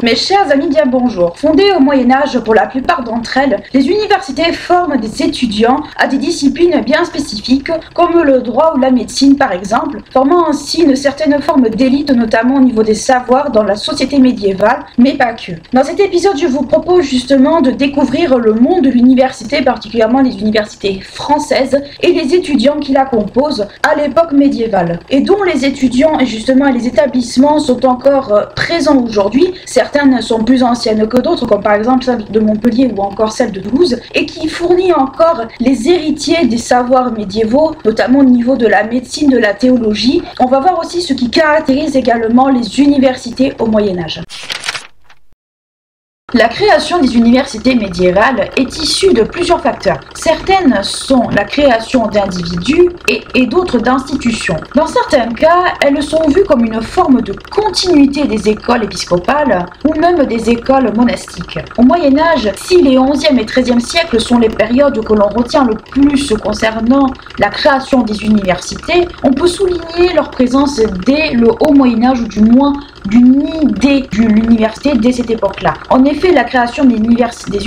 Mes chers amis, bien bonjour. Fondées au Moyen-Âge pour la plupart d'entre elles, les universités forment des étudiants à des disciplines bien spécifiques, comme le droit ou la médecine par exemple, formant ainsi une certaine forme d'élite, notamment au niveau des savoirs dans la société médiévale, mais pas que. Dans cet épisode, je vous propose justement de découvrir le monde de l'université, particulièrement les universités françaises et les étudiants qui la composent à l'époque médiévale, et dont les étudiants et justement les établissements sont encore présents aujourd'hui. Certaines sont plus anciennes que d'autres, comme par exemple celle de Montpellier ou encore celle de Toulouse, et qui fournit encore les héritiers des savoirs médiévaux, notamment au niveau de la médecine, de la théologie. On va voir aussi ce qui caractérise également les universités au Moyen-Âge. La création des universités médiévales est issue de plusieurs facteurs. Certaines sont la création d'individus et d'autres d'institutions. Dans certains cas, elles sont vues comme une forme de continuité des écoles épiscopales ou même des écoles monastiques. Au Moyen-Âge, si les 11e et 13e siècles sont les périodes que l'on retient le plus concernant la création des universités, on peut souligner leur présence dès le haut Moyen-Âge, ou du moins d'une idée de l'université dès cette époque-là. En effet, la création des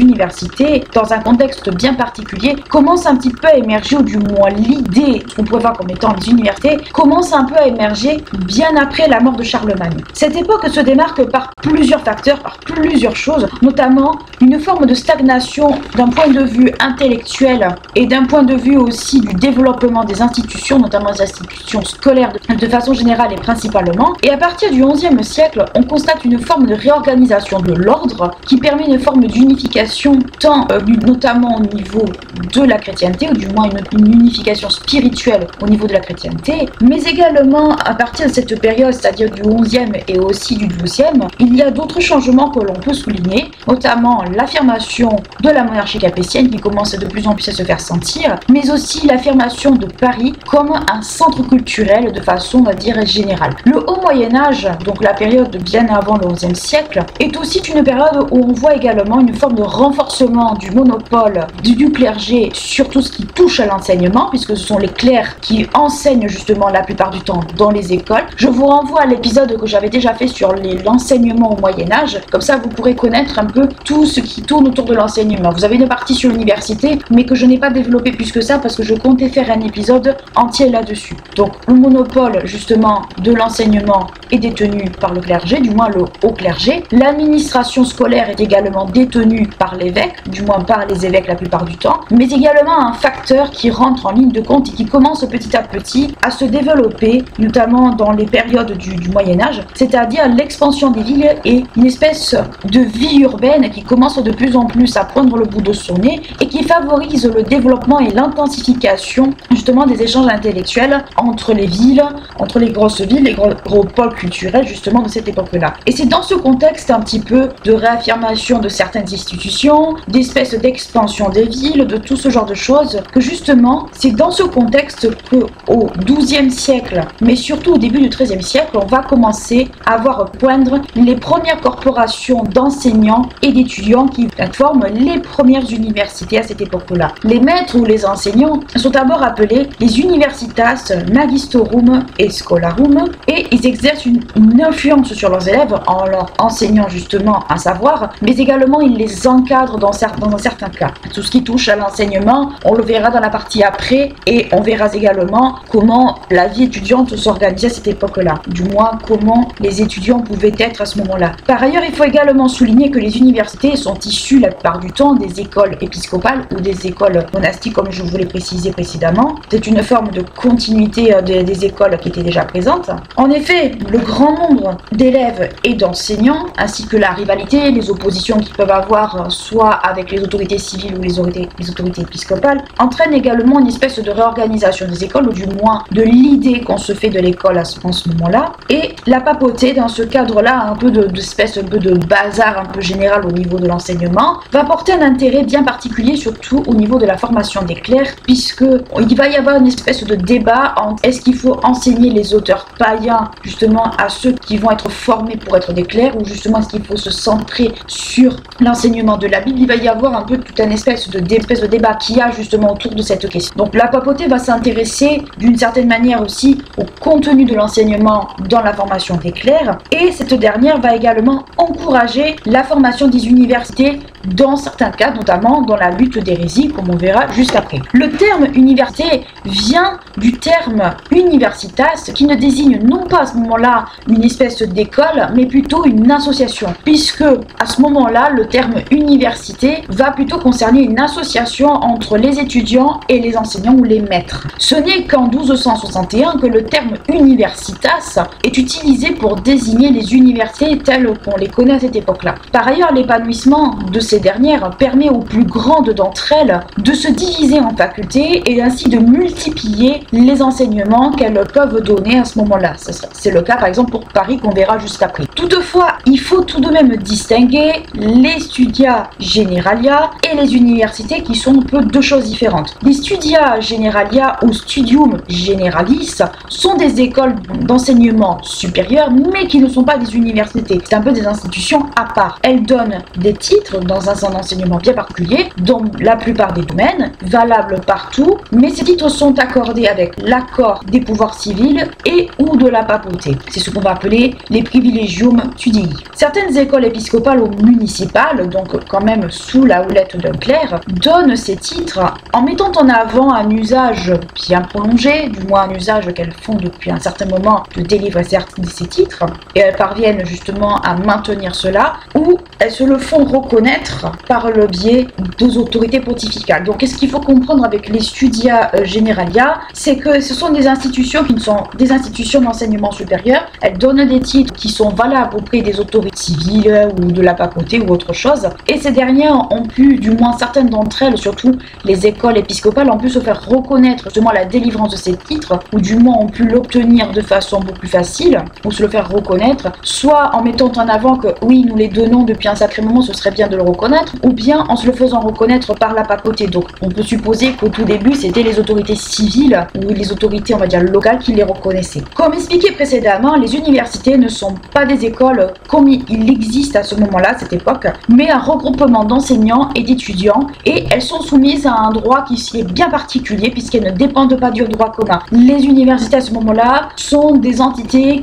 universités, dans un contexte bien particulier, commence un petit peu à émerger, ou du moins l'idée, ce qu'on pourrait voir comme étant les universités, commence un peu à émerger bien après la mort de Charlemagne. Cette époque se démarque par plusieurs facteurs, par plusieurs choses, notamment une forme de stagnation d'un point de vue intellectuel et d'un point de vue aussi du développement des institutions, notamment des institutions scolaires de façon générale et principalement. Et à partir du XIe siècle, on constate une forme de réorganisation de l'ordre qui permet une forme d'unification, tant notamment au niveau de la chrétienté, ou du moins une unification spirituelle au niveau de la chrétienté, mais également à partir de cette période, c'est-à-dire du XIe et aussi du XIIe, il y a d'autres changements que l'on peut souligner, notamment l'affirmation de la monarchie capétienne qui commence de plus en plus à se faire sentir, mais aussi l'affirmation de Paris comme un centre culturel de façon, on va dire, générale. Le haut Moyen-Âge, donc la période bien avant le XIe siècle, est aussi une période où on voit également une forme de renforcement du monopole du clergé sur tout ce qui touche à l'enseignement, puisque ce sont les clercs qui enseignent justement la plupart du temps dans les écoles. Je vous renvoie à l'épisode que j'avais déjà fait sur l'enseignement au Moyen-Âge, comme ça vous pourrez connaître un peu tout ce qui tourne autour de l'enseignement. Vous avez une partie sur l'université, mais que je n'ai pas développé plus que ça parce que je comptais faire un épisode entier là-dessus. Donc le monopole justement de l'enseignement est détenu par le clergé, du moins le haut clergé. L'administration scolaire est également détenue par l'évêque, du moins par les évêques la plupart du temps, mais également un facteur qui rentre en ligne de compte et qui commence petit à petit à se développer, notamment dans les périodes du Moyen-Âge, c'est-à-dire l'expansion des villes et une espèce de vie urbaine qui commence de plus en plus à prendre le bout de son nez et qui favorise le développement et l'intensification justement des échanges intellectuels entre les villes, entre les grosses villes, les gros pôles culturels justement de cette époque-là. Et c'est dans ce contexte un petit peu de réaffirmation de certaines institutions, d'espèces d'expansion des villes, de tout ce genre de choses, que justement c'est dans ce contexte que au XIIe siècle, mais surtout au début du XIIIe siècle, on va commencer à voir poindre les premières corporations d'enseignants et d'étudiants qui forment les premières universités à cette époque-là. Les maîtres ou les enseignants sont d'abord appelés les universitas magistorum et scholarum, et ils exercent une influence sur leurs élèves en leur enseignant justement un savoir, mais également ils les encadrent dans un certain cas. Tout ce qui touche à l'enseignement, on le verra dans la partie après, et on verra également comment la vie étudiante s'organisait à cette époque-là, du moins comment les étudiants pouvaient être à ce moment-là. Par ailleurs, il faut également souligner que les universités sont issues la plupart du temps des écoles épiscopales ou des écoles monastiques, comme je vous l'ai précisé précédemment. C'est une forme de continuité des écoles qui étaient déjà présentes. En effet, le grand nombre d'élèves et d'enseignants, ainsi que la rivalité, les oppositions qu'ils peuvent avoir soit avec les autorités civiles ou les autorités épiscopales, entraînent également une espèce de réorganisation des écoles, ou du moins de l'idée qu'on se fait de l'école en ce moment-là. Et la papauté, dans ce cadre-là, un peu d'espèce un peu de bazar un peu général au niveau de l'enseignement, va porter un intérêt bien particulier, surtout au niveau de la formation des clercs, puisque il va y avoir une espèce de débat entre est-ce qu'il faut enseigner les auteurs païens justement à ceux qui vont être formés pour être des clercs, ou justement est-ce qu'il faut se centrer porter sur l'enseignement de la Bible. Il va y avoir un peu tout un espèce de débat qu'il y a justement autour de cette question. Donc la papauté va s'intéresser d'une certaine manière aussi au contenu de l'enseignement dans la formation des clercs, et cette dernière va également encourager la formation des universités dans certains cas, notamment dans la lutte d'hérésie, comme on verra juste après. Le terme université vient du terme universitas, qui ne désigne non pas à ce moment-là une espèce d'école, mais plutôt une association, puisque à ce moment-là, le terme université va plutôt concerner une association entre les étudiants et les enseignants ou les maîtres. Ce n'est qu'en 1261 que le terme universitas est utilisé pour désigner les universités telles qu'on les connaît à cette époque-là. Par ailleurs, l'épanouissement de ces dernières permet aux plus grandes d'entre elles de se diviser en facultés et ainsi de multiplier les enseignements qu'elles peuvent donner à ce moment-là. C'est le cas par exemple pour Paris qu'on verra juste après. Toutefois, il faut tout de même distinguer les studia generalia et les universités qui sont un peu deux choses différentes. Les studia generalia ou studium generalis sont des écoles d'enseignement supérieur mais qui ne sont pas des universités. C'est un peu des institutions à part. Elles donnent des titres dans un centre d'enseignement bien particulier, dans la plupart des domaines, valables partout, mais ces titres sont accordés avec l'accord des pouvoirs civils et ou de la papauté. C'est ce qu'on va appeler les privilegium studii. Certaines écoles épiscopales ou municipales, donc quand même sous la houlette d'un clerc, donnent ces titres en mettant en avant un usage bien prolongé, du moins un usage qu'elles font depuis un certain moment de délivrer ces titres, et elles parviennent justement à maintenir cela, ou elles se le font reconnaître par le biais des autorités pontificales. Donc qu'est-ce qu'il faut comprendre avec les studia generalia, c'est que ce sont des institutions qui sont des institutions d'enseignement supérieur. Elles donnent des titres qui sont valables auprès des autorités civiles ou de la papauté ou autre chose, et ces dernières ont pu, du moins certaines d'entre elles, surtout les écoles épiscopales, ont pu se faire reconnaître justement la délivrance de ces titres, ou du moins ont pu l'obtenir de façon beaucoup plus facile, ou se le faire reconnaître, soit en mettant en avant que oui, nous les donnons depuis un sacré moment, ce serait bien de le reconnaître, ou bien en se le faisant reconnaître par la papauté. Donc on peut supposer qu'au tout début c'était les autorités civiles ou les autorités on va dire locales qui les reconnaissaient. Comme expliqué précédemment, les universités ne sont pas des écoles comme il existe à ce moment-là, à cette époque, mais un regroupement d'enseignants et d'étudiants, et elles sont soumises à un droit qui est bien particulier puisqu'elles ne dépendent pas du droit commun. Les universités à ce moment-là sont des entités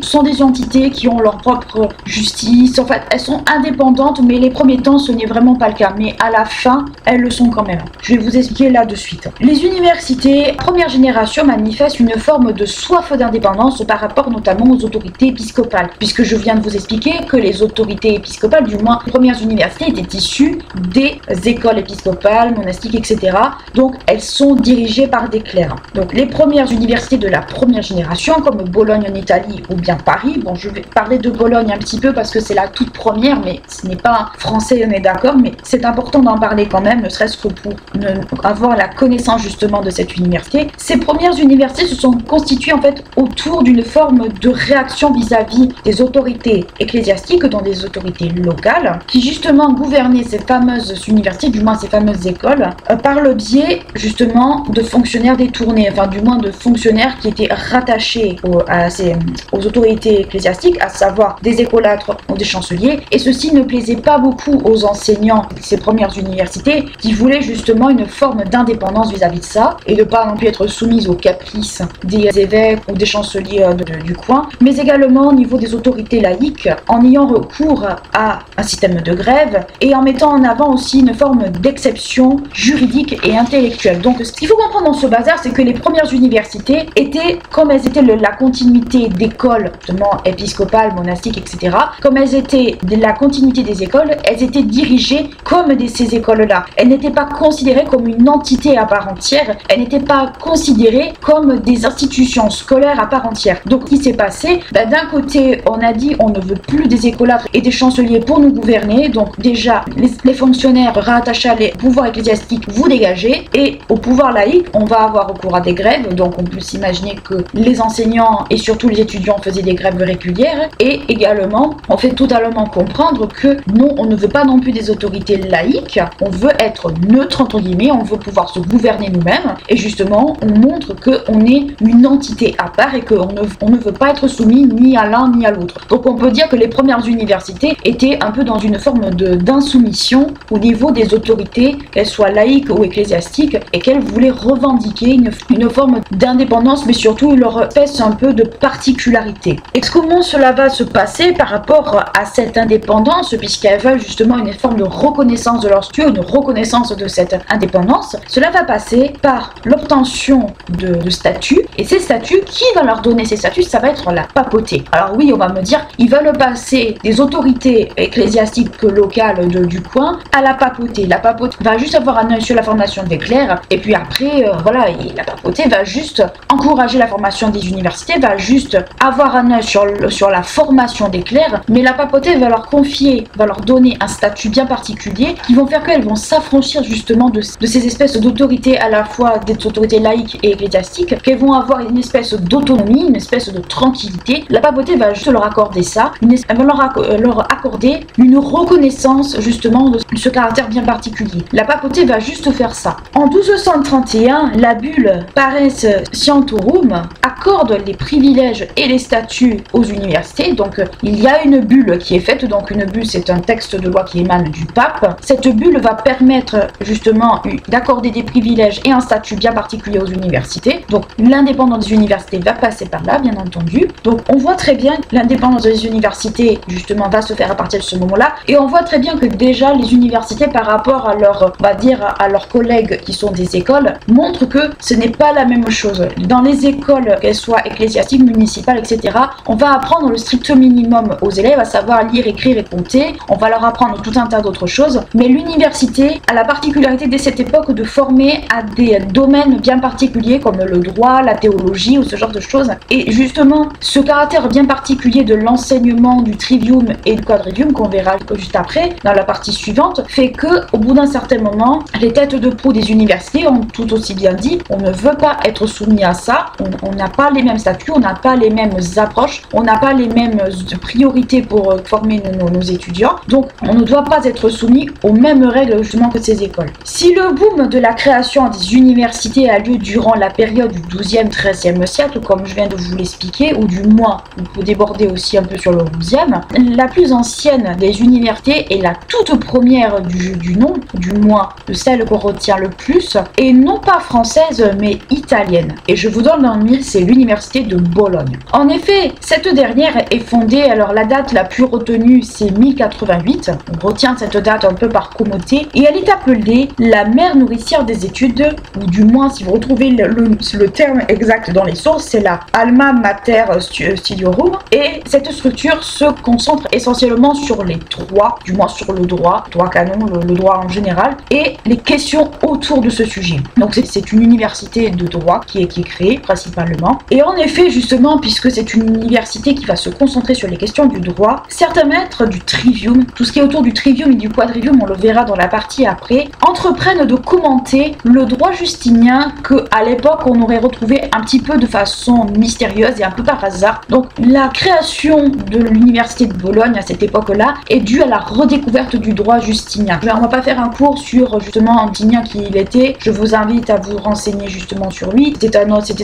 qui ont leur propre justice. En fait, elles sont indépendantes, mais les premiers temps ce n'est vraiment pas le cas, mais à la fin elles le sont quand même. Je vais vous expliquer là de suite. Les universités première génération manifestent une forme de soif d'indépendance par rapport notamment aux autorités épiscopales, puisque je viens de vous expliquer que les autorités épiscopales, du moins les premières universités, étaient issues des écoles épiscopales, monastiques, etc. Donc elles sont dirigées par des clercs. Donc les premières universités de la première génération, comme Bologne en Italie ou bien Paris, bon je vais parler de Bologne un petit peu parce que c'est la toute première, mais ce n'est pas français, on est d'accord, mais c'est important d'en parler quand même, ne serait-ce que pour avoir la connaissance justement de cette université. Ces premières universités se sont constituées en fait autour d'une forme de réaction vis-à-vis des autorités ecclésiastiques, dans des autorités locales, qui justement gouvernaient ces fameuses universités, du moins ces fameuses écoles, par le biais justement de fonctionnaires détournés, enfin du moins de fonctionnaires qui étaient rattachés aux autorités ecclésiastiques, à savoir des écolâtres ou des chanceliers, et ceci ne plaisait pas beaucoup aux enseignants de ces premières universités qui voulaient justement une forme d'indépendance vis-à-vis de ça, et de pas non plus être soumises aux caprices des évêques ou des chanceliers du coin, mais également au niveau des autorités laïques, en ayant recours à un système de grève et en mettant en avant aussi une forme d'exception juridique et intellectuelle. Donc ce qu'il faut comprendre dans ce bazar, c'est que les premières universités étaient, comme elles étaient la continuité d'écoles, justement épiscopales, monastiques, etc., comme elles étaient la continuité des écoles, elles étaient dirigées comme ces écoles-là. Elles n'étaient pas considérées comme une entité à part entière, elles n'étaient pas considérées comme des institutions scolaires à part entière. Donc ce qui s'est passé, d'un côté on a dit on ne veut plus des écolâtres et des chanceliers pour nous gouverner, donc déjà les fonctionnaires rattachés aux pouvoirs ecclésiastiques, vous dégagez, et au pouvoir laïque on va avoir recours à des grèves. Donc on peut s'imaginer que les enseignants et surtout les étudiants faisaient des grèves régulières, et également on fait totalement comprendre que non, on ne veut pas non plus des autorités laïques, on veut être neutre entre guillemets, on veut pouvoir se gouverner nous-mêmes et justement on montre qu'on est une entité à part et qu'on ne veut pas être soumis ni à l'un ni à l'autre. Donc on peut dire que les premières universités étaient un peu dans une forme d'insoumission au niveau des autorités, qu'elles soient laïques ou ecclésiastiques, et qu'elles voulaient revendiquer une forme d'indépendance, mais surtout leur espèce un peu de particularité. Et comment cela va se passer par rapport à cette indépendance, puisqu'elles veulent justement une forme de reconnaissance de leur statut, une reconnaissance de cette indépendance? Cela va passer par l'obtention de statuts, et ces statuts, qui va leur donner ces statuts? Ça va être la papauté. Alors oui, on va me dire, ils veulent passer des autorités ecclésiastiques locales du coin à la papauté. La papauté va juste avoir un œil sur la formation des clercs, et puis après, voilà, la papauté va juste encourager la formation des universités, va juste avoir un œil sur la formation des clercs, mais la papauté va leur confier, va leur donner un statut bien particulier qui vont faire qu'elles vont s'affranchir justement de ces espèces d'autorités, à la fois des autorités laïques et ecclésiastiques, qu'elles vont avoir une espèce d'autonomie, une espèce de tranquillité. La papauté va juste leur accorder ça, elle va leur accorder une reconnaissance justement de ce caractère bien particulier. La papauté va juste faire ça. En 1231, la bulle Pares Scientorum accorde les privilèges et les statuts aux universités. Donc il y a une bulle qui est faite, donc une bulle c'est un texte de loi qui émane du pape. Cette bulle va permettre justement d'accorder des privilèges et un statut bien particulier aux universités. Donc l'indépendance des universités va passer par là, bien entendu. Donc on voit très bien que l'indépendance des universités justement va se faire à partir de ce moment-là, et on voit très bien que déjà les universités par rapport à leur, on va dire, à leurs collègues qui sont des écoles, montrent que ce n'est pas la même chose. Dans les écoles, qu'elles soient ecclésiastiques, municipales, etc., on va apprendre le strict minimum aux élèves, à savoir lire, écrire et compter. On va leur apprendre tout un tas d'autres choses, mais l'université a la particularité dès cette époque de former à des domaines bien particuliers comme le droit, la théologie ou ce genre de choses. Et justement, ce caractère bien particulier de l'enseignement du trivium et du quadrivium, qu'on verra juste après dans la partie suivante, fait que au bout d'un certain moment, les têtes de proue des universités ont tout aussi bien dit, on ne veut pas être soumis à ça, on n'a pas les mêmes statuts, on n'a pas les mêmes approches, on n'a pas les mêmes priorités pour former nos étudiants, donc on ne doit pas être soumis aux mêmes règles justement que ces écoles. Si le boom de la création des universités a lieu durant la période du 12e, 13e siècle, comme je viens de vous l'expliquer, ou du moins, on peut déborder aussi un peu sur le 11e, la plus ancienne des universités et la toute première du nom, du moins de celle qu'on retient le plus, est non pas française mais italienne. Et je vous donne un mille, c'est l'université de Bologne. En effet, cette dernière est fondée, alors la date la plus retenue c'est 1088, on retient cette date un peu par commodité, et elle est appelée la mère nourricière des études, ou du moins si vous retrouvez le terme exact dans les sources, c'est la Alma Mater Studiorum, et cette structure se concentre essentiellement sur les droits, du moins sur le droit canon, le droit en général, et les questions autour de ce sujet. Donc c'est une université de droit qui est créée principalement, et en effet justement, puisque c'est une université qui va se concentrer sur les questions du droit, certains maîtres du trivium, tout ce qui est autour du trivium et du quadrivium, on le verra dans la partie après, entreprennent de commenter le droit justinien que à l'époque on aurait retrouvé un petit peu de façon mystérieuse et un peu par hasard. Donc la création de l'université de Bologne à cette époque-là est due à la redécouverte du droit justinien. On va pas faire un cours sur justement Justinien qui il était, je vous invite à vous renseigner justement sur lui. C'était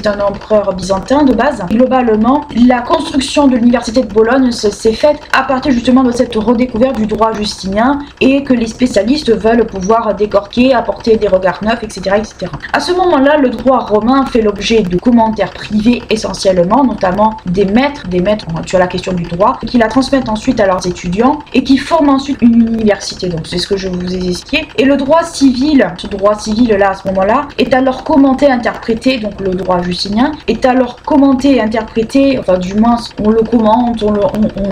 un empereur byzantin de base. Globalement, la construction de l'université de Bologne s'est faite à partir justement de cette redécouverte du droit justinien, et que les spécialistes veulent pouvoir décortiquer, apporter des regards neufs, etc. etc. À ce moment-là, le droit romain fait l'objet de commentaires privés essentiellement, notamment des maîtres sur la question du droit, qui la transmettent ensuite à leurs étudiants et qui forment ensuite une université. Donc c'est ce que je vous ai expliqué. Et le droit civil, ce droit civil là à ce moment-là, est alors commenté, interprété, donc le droit justinien est alors commenté et interprété, enfin du moins on le commente,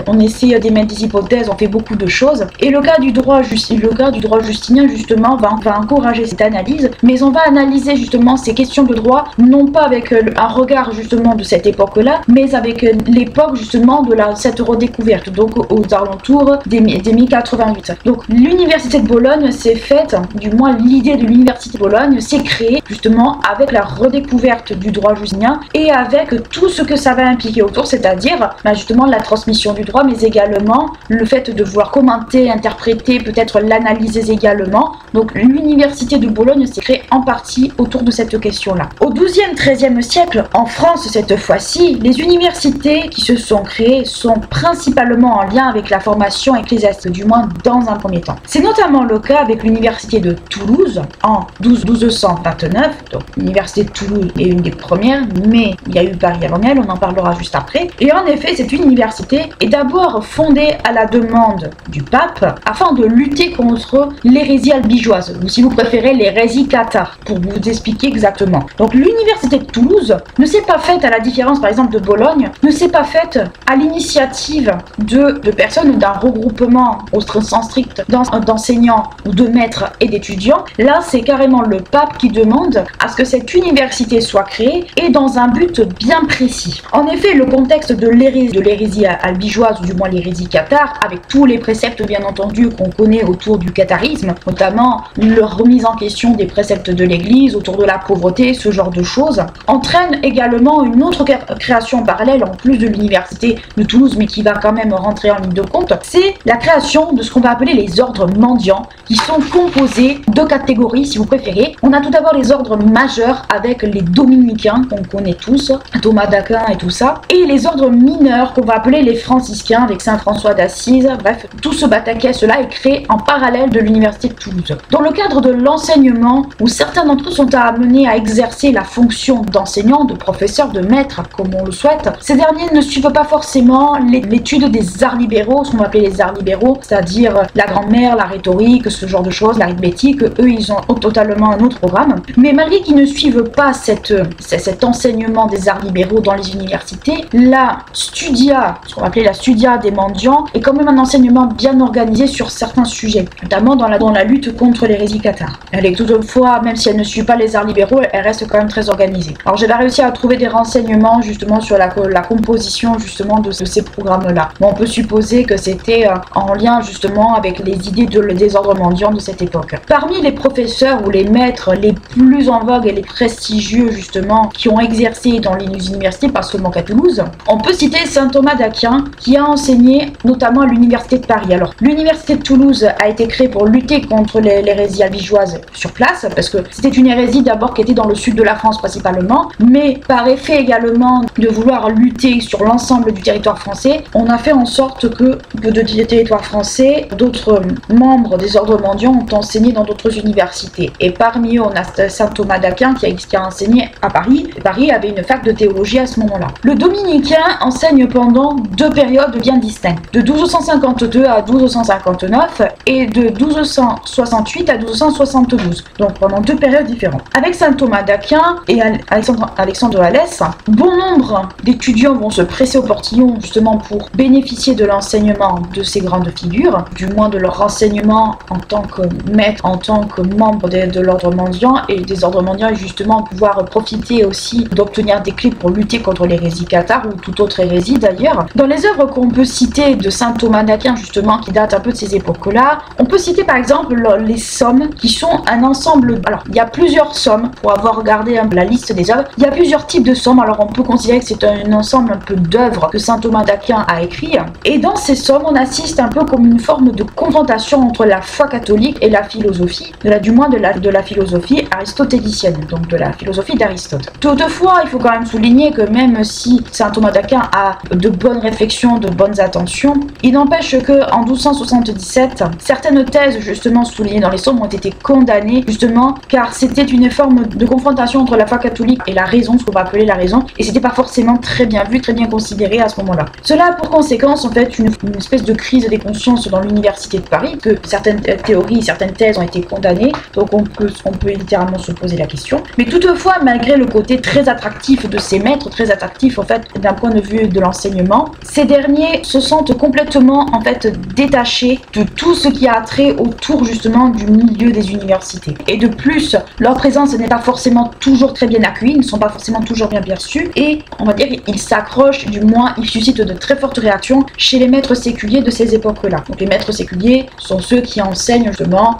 on essaie d'émettre des hypothèses, on fait beaucoup de choses. Et le cas du droit justinien justement va encourager cette analyse, mais on va analyser justement ces questions de droit non pas avec un regard justement de cette époque-là, mais avec l'époque justement de cette redécouverte, donc aux alentours des 1088. Donc l'université de Bologne s'est faite, du moins l'idée de l'université de Bologne s'est créée justement avec la redécouverte du droit justinien et avec tout ce que ça va impliquer autour, c'est-à-dire justement la transmission du droit, mais également le fait de vouloir commenter, interpréter souhaitez peut-être l'analyser également. Donc l'université de Bologne s'est créée en partie autour de cette question-là. Au XIIe, XIIIe siècle, en France cette fois-ci, les universités qui se sont créées sont principalement en lien avec la formation ecclésiastique, du moins dans un premier temps. C'est notamment le cas avec l'université de Toulouse en 1229. Donc l'université de Toulouse est une des premières, mais il y a eu Paris avant elle, on en parlera juste après. Et en effet, cette université est d'abord fondée à la demande du pape afin de lutter contre l'hérésie albigeoise, ou si vous préférez l'hérésie cathare, pour vous expliquer exactement. Donc l'université de Toulouse ne s'est pas faite, à la différence par exemple de Bologne, ne s'est pas faite à l'initiative de personnes d'un regroupement au sens strict d'enseignants ou de maîtres et d'étudiants. Là, c'est carrément le pape qui demande à ce que cette université soit créée et dans un but bien précis. En effet, le contexte de l'hérésie albigeoise, ou du moins l'hérésie cathare, avec tous les préceptes bien entendu qu'on connaît autour du catharisme, notamment leur remise en question des préceptes de l'Église, autour de la pauvreté, ce genre de choses, entraîne également une autre création parallèle en plus de l'université de Toulouse, mais qui va quand même rentrer en ligne de compte, c'est la création de ce qu'on va appeler les ordres mendiants, qui sont composés de catégories, si vous préférez. On a tout d'abord les ordres majeurs avec les dominicains, qu'on connaît tous, Thomas d'Aquin et tout ça, et les ordres mineurs qu'on va appeler les franciscains avec Saint François d'Assise. Bref, tout ce bataquès-là est créé en parallèle de l'université de Toulouse. Dans le cadre de l'enseignement, où certains d'entre eux sont amenés à exercer la fonction d'enseignant, de professeur, de maître, comme on le souhaite, ces derniers ne suivent pas forcément l'étude des arts libéraux, ce qu'on va appeler les arts libéraux, c'est-à-dire la grammaire, la rhétorique, ce genre de choses, l'arithmétique. Eux, ils ont totalement un autre programme. Mais malgré qu'ils ne suivent pas cet enseignement des arts libéraux dans les universités, la studia, ce qu'on va appeler la studia des mendiants, est quand même un enseignement bien organisé sur certains sujets, notamment dans la lutte contre l'hérésie cathare. Elle est toutefois, même si elle ne suit pas les arts libéraux, elle reste quand même très organisée. Alors j'ai pas réussi à trouver des renseignements justement sur la composition justement de ces programmes-là. Bon, on peut supposer que c'était en lien justement avec les idées des ordres mendiants de cette époque. Parmi les professeurs ou les maîtres les plus en vogue et les prestigieux justement qui ont exercé dans les universités, pas seulement qu'à Toulouse, on peut citer saint Thomas d'Aquin qui a enseigné notamment à l'université de Paris. Alors l'université de Toulouse a été créée pour lutter contre l'hérésie albigeoise sur place, parce que c'était une hérésie d'abord qui était dans le sud de la France principalement, mais par effet également de vouloir lutter sur l'ensemble du territoire français, on a fait en sorte que de territoire français, d'autres membres des ordres mendiants ont enseigné dans d'autres universités. Et parmi eux, on a saint Thomas d'Aquin qui a enseigné à Paris. Paris avait une fac de théologie à ce moment-là. Le dominicain enseigne pendant deux périodes bien distinctes, de 1252 à 1259 et de 1268 à 1272, donc pendant deux périodes différentes. Avec saint Thomas d'Aquin et Alexandre de Alès, bon nombre d'étudiants vont se presser au portillon justement pour bénéficier de l'enseignement de ces grandes figures, du moins de leur renseignement en tant que maître, en tant que membre de l'ordre mendiant et des ordres mendiants, et justement pouvoir profiter aussi d'obtenir des clés pour lutter contre l'hérésie cathare ou toute autre hérésie d'ailleurs. Dans les œuvres qu'on peut citer de saint Thomas d'Aquin justement qui datent un peu de ces époques-là, on peut citer par exemple les sommes qui sont un ensemble. Alors il y a plusieurs sommes pour avoir regardé la liste des œuvres. Il y a plusieurs types de sommes. Alors on peut considérer que c'est un ensemble un peu d'œuvres que saint Thomas d'Aquin a écrit. Et dans ces sommes, on assiste un peu comme une forme de confrontation entre la foi catholique et la philosophie, du moins de la philosophie aristotélicienne, donc de la philosophie d'Aristote. Toutefois, il faut quand même souligner que même si saint Thomas d'Aquin a de bonnes réflexions, de bonnes attentions, il n'empêche que en 1277, certaines thèses justement soulignées dans les sommes ont été condamnées justement car c'était une forme de confrontation entre la foi catholique et la raison, ce qu'on va appeler la raison, et c'était pas forcément très bien vu, très bien considéré à ce moment-là. Cela a pour conséquence en fait une espèce de crise des consciences dans l'université de Paris, que certaines théories, certaines thèses ont été condamnées, donc on peut littéralement se poser la question. Mais toutefois, malgré le côté très attractif de ces maîtres, très attractif en fait d'un point de vue de l'enseignement, ces derniers se sentent complètement en fait détachés de tout ce qui a trait autour justement du milieu des universités. Et de plus, leur présence n'est pas forcément toujours très bien accueillie, ils ne sont pas forcément toujours bien perçus, et on va dire ils s'accrochent, du moins ils suscitent de très fortes réactions chez les maîtres séculiers de ces époques-là. Donc les maîtres séculiers sont ceux qui enseignent justement,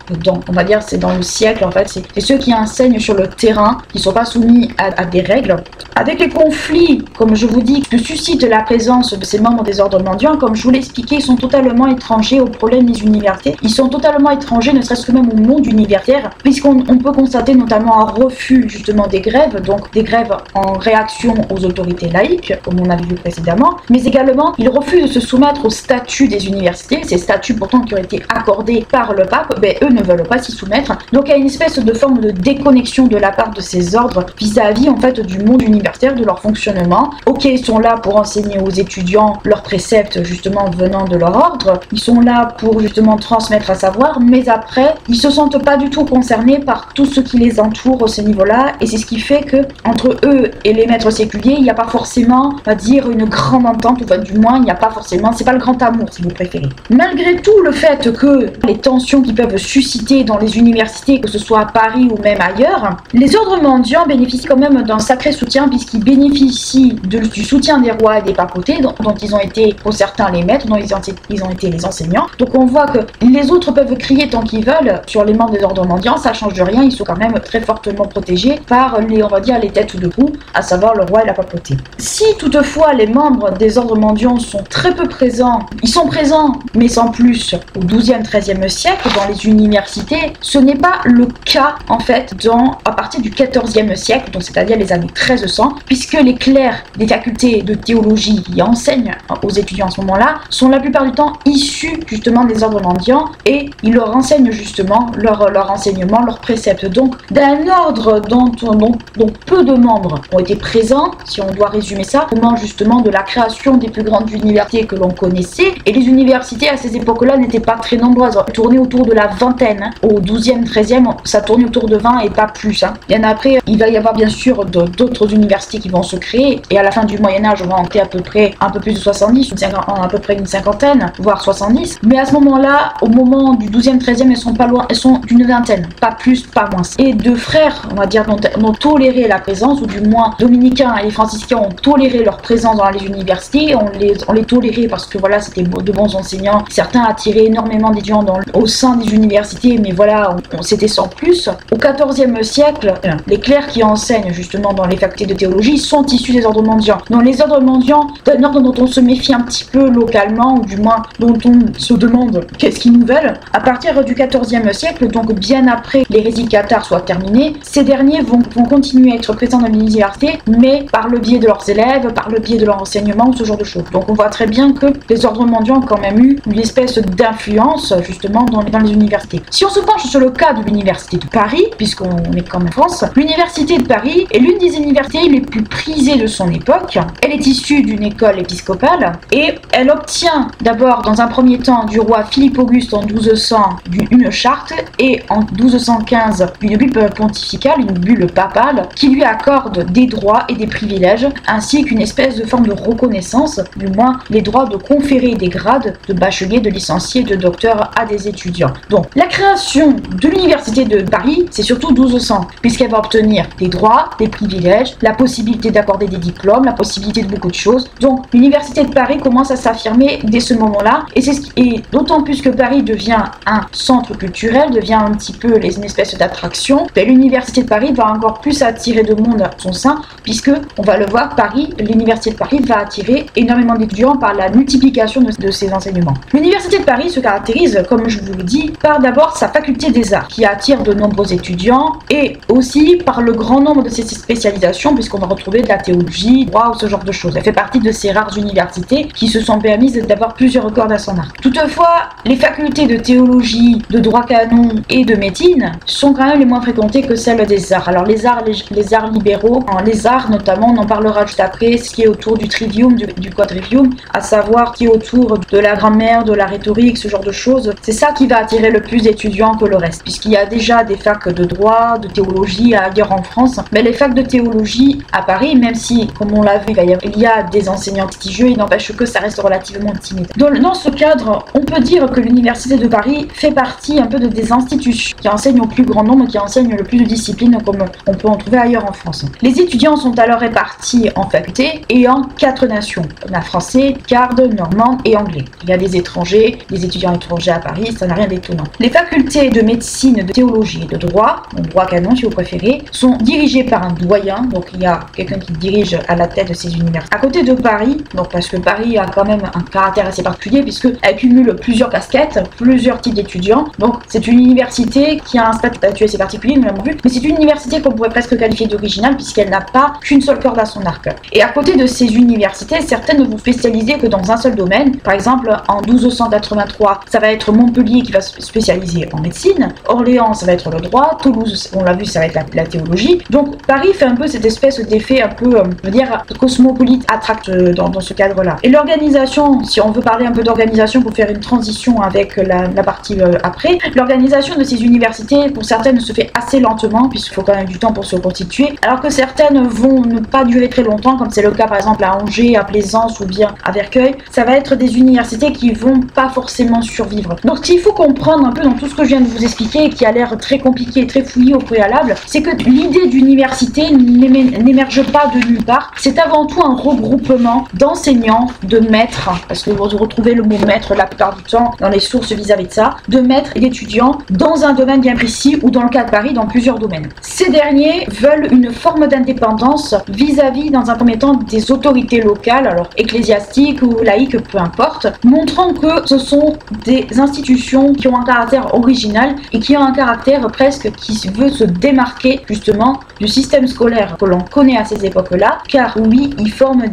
on va dire c'est dans le siècle en fait, c'est ceux qui enseignent sur le terrain, qui ne sont pas soumis à des règles. Avec les conflits, comme je vous dis, que suscite la présence de ces membres des ordres mendiants, comme je vous l'ai expliqué, ils sont totalement étrangers aux problèmes des universités, ils sont totalement étrangers, ne serait-ce que même au monde universitaire, puisqu'on peut constater notamment un refus justement des grèves, donc des grèves en réaction aux autorités laïques, comme on avait vu précédemment, mais également ils refusent de se soumettre au statut des universités, ces statuts pourtant qui ont été accordés par le pape, ben, eux ne veulent pas s'y soumettre. Donc il y a une espèce de forme de déconnexion de la part de ces ordres vis-à-vis en fait du monde universitaire, de leur fonctionnement. Ok, ils sont là pour enseigner aux étudiants leurs préceptes justement venant de leur ordre, ils sont là pour justement transmettre un savoir, mais après ils se sentent pas du tout concernés par tout ce qui les entoure à ce niveau-là, et c'est ce qui fait que entre eux et les maîtres séculiers, il n'y a pas forcément, on va dire, une grande entente, ou enfin, du moins il n'y a pas forcément, c'est pas le grand amour si vous préférez. Malgré tout, le fait que les tensions qui peuvent susciter dans les universités, que ce soit à Paris ou même ailleurs, les ordres mendiants bénéficient quand même d'un sacré soutien, puisqu'ils bénéficient du soutien des rois et des papautés, dont ils ont été pour certains les maîtres, dont ils ont été les enseignants. Donc on voit que les autres peuvent crier tant qu'ils veulent sur les membres des ordres mendiants, ça change de rien, ils sont quand même très fortement protégés par les, on va dire, les têtes de proue, à savoir le roi et la papauté. Si toutefois les membres des ordres mendiants sont très peu présents, ils sont présents mais sans plus au XIIe, XIIIe siècle dans les universités, ce n'est pas le cas en fait à partir du XIVe siècle, donc c'est-à-dire les années 1300, puisque les clercs des facultés de théologie qui enseignent aux étudiants à ce moment-là sont la plupart du temps issus justement des ordres mendiants, et ils leur enseignent justement leur enseignement, leurs préceptes. Donc d'un ordre dont peu de membres ont été présents, si on doit résumer ça, au moment justement de la création des plus grandes universités que l'on connaissait, et les universités à ces époques-là n'étaient pas très nombreuses, tournaient autour de la vingtaine, hein. Au 12e, 13e, ça tournait autour de 20 et pas plus, hein. Il y en a après, il va y avoir bien sûr d'autres universités qui vont se créer, et à la fin du Moyen-Âge, on va en créer à peu près un peu plus de 70, à peu près une cinquantaine, voire 70, mais à ce moment-là, au moment du 12e, 13e, elles sont pas loin, elles sont d'une vingtaine, pas plus, pas moins. Et deux frères, on va dire, ont toléré la présence, ou du moins dominicains et les franciscains ont toléré leur présence dans les universités, on les tolérait parce que voilà, c'était de bons enseignants. Certains attiraient énormément d'étudiants au sein des universités, mais voilà, c'était sans plus. Au XIVe siècle, les clercs qui enseignent justement dans les facultés de théologie sont issus des ordres mendiants. Dans les ordres mendiants, d'un ordre dont on se méfie un petit peu localement, ou du moins dont on se demande qu'est-ce qu'ils nous veulent, à partir du XIVe siècle, donc bien après l'hérésie cathare soit terminée, ces derniers vont continuer à être présents dans les universités, mais par le biais de leurs élèves, par le biais de leur enseignement, ce genre de choses. Donc on voit très bien que les ordres mendiants ont quand même eu une espèce d'influence justement dans les universités. Si on se penche sur le cas de l'université de Paris, puisqu'on est quand même en France, l'université de Paris est l'une des universités les plus prisées de son époque. Elle est issue d'une école épiscopale, et elle obtient d'abord dans un premier temps du roi Philippe Auguste en 1200 une charte, et en 1215 une bulle pontificale, une bulle papale, qui lui accorde des droits et des privilèges, ainsi qu'une espèce de forme de reconnaissance, du moins les droits de conférer des grades de bachelier, de licencié, de docteur à des étudiants. Donc la création de l'université de Paris, c'est surtout 1200, puisqu'elle va obtenir des droits, des privilèges, la possibilité d'accorder des diplômes, la possibilité de beaucoup de choses. Donc l'université de Paris commence à s'affirmer dès ce moment-là, et d'autant plus que Paris devient un centre culturel, devient un petit peu une espèce d'attraction. L'université de Paris va encore plus attirer de monde à son sein, puisque on va le voir, l'université de Paris va attirer énormément d'étudiants par la multiplication de ses enseignements. L'université de Paris se caractérise, comme je vous le dis, par d'abord sa faculté des arts, qui attire de nombreux étudiants, et aussi par le grand nombre de ses spécialisations, puisqu'on va retrouver de la théologie, droit ou ce genre de choses. Elle fait partie de ces rares universités qui se sont permises d'avoir plusieurs cordes à son arc. Toutefois, les facultés de théologie, de droit canon et de médecine sont quand même les moins fréquentées que celles des arts. Alors les arts libéraux, les arts notamment, on en parlera juste après, ce qui est autour du trivium, du quadrivium, à savoir ce qui est autour de la grammaire, de la rhétorique, ce genre de choses. C'est ça qui va attirer le plus d'étudiants que le reste, puisqu'il y a déjà des facs de droit, de théologie ailleurs en France, mais les facs de théologie à Paris, même si, comme on l'a vu, il y a des enseignants prestigieux, il n'empêche que ça reste relativement timide. Dans ce cadre, on peut dire que l'université de Paris fait partie un peu des institutions qui enseignent au plus grand nombre, qui enseignent le plus de disciplines comme on peut en trouver ailleurs en France. Les étudiants sont alors répartis en facultés et en 4 nations. On a français, picarde, normande et anglais. Il y a des étrangers, des étudiants étrangers à Paris, ça n'a rien d'étonnant. Les facultés de médecine, de théologie et de droit, donc droit canon si vous préférez, sont dirigées par un doyen, donc il y a quelqu'un qui dirige à la tête de ces universités. À côté de Paris, donc parce que Paris a quand même un caractère assez particulier puisqu'elle cumule plusieurs casquettes, plusieurs types d'étudiants. Donc c'est une université qui a un statut assez particulier, nous l'avons vu, mais c'est une université qu'on pourrait presque qualifier d'originale puisqu'elle n'a pas qu'une seule corde à son arc. Et à côté de ces universités, certaines ne vont spécialiser que dans un seul domaine. Par exemple, en 1283, ça va être Montpellier qui va se spécialiser en médecine, Orléans, ça va être le droit, Toulouse, on l'a vu, ça va être la théologie. Donc Paris fait un peu cette espèce d'effet un peu, je veux dire, cosmopolite, attracte dans ce cadre-là. Et l'organisation, si on veut parler un peu d'organisation pour faire une transition avec la partie après, l'organisation de ces universités, pour certaines, se fait assez lentement, puisqu'il faut quand même du temps pour se constituer, alors que certaines vont ne pas durer très longtemps, comme c'est le cas par exemple à Angers, à Plaisance ou bien à Vercueil. Ça va être des universités qui vont pas forcément survivre. Donc ce qu'il faut comprendre un peu dans tout ce que je viens de vous expliquer, et qui a l'air très compliqué et très fouillé au préalable, c'est que l'idée d'université n'émerge pas de nulle part. C'est avant tout un regroupement d'enseignants, de maîtres, parce que vous retrouvez le mot maître la plupart du temps dans les sources vis-à-vis de ça, de maîtres et d'étudiants dans un domaine bien précis, ou dans le cas de Paris, dans plusieurs domaines. Ces derniers veulent une forme d'indépendance vis-à-vis, dans un premier temps, des autorités locales, alors ecclésiastiques ou laïques, peu importe, montrant que ce sont des institutions qui ont un caractère original et qui ont un caractère presque qui veut se démarquer justement du système scolaire que l'on connaît à ces époques-là, car oui, ils forment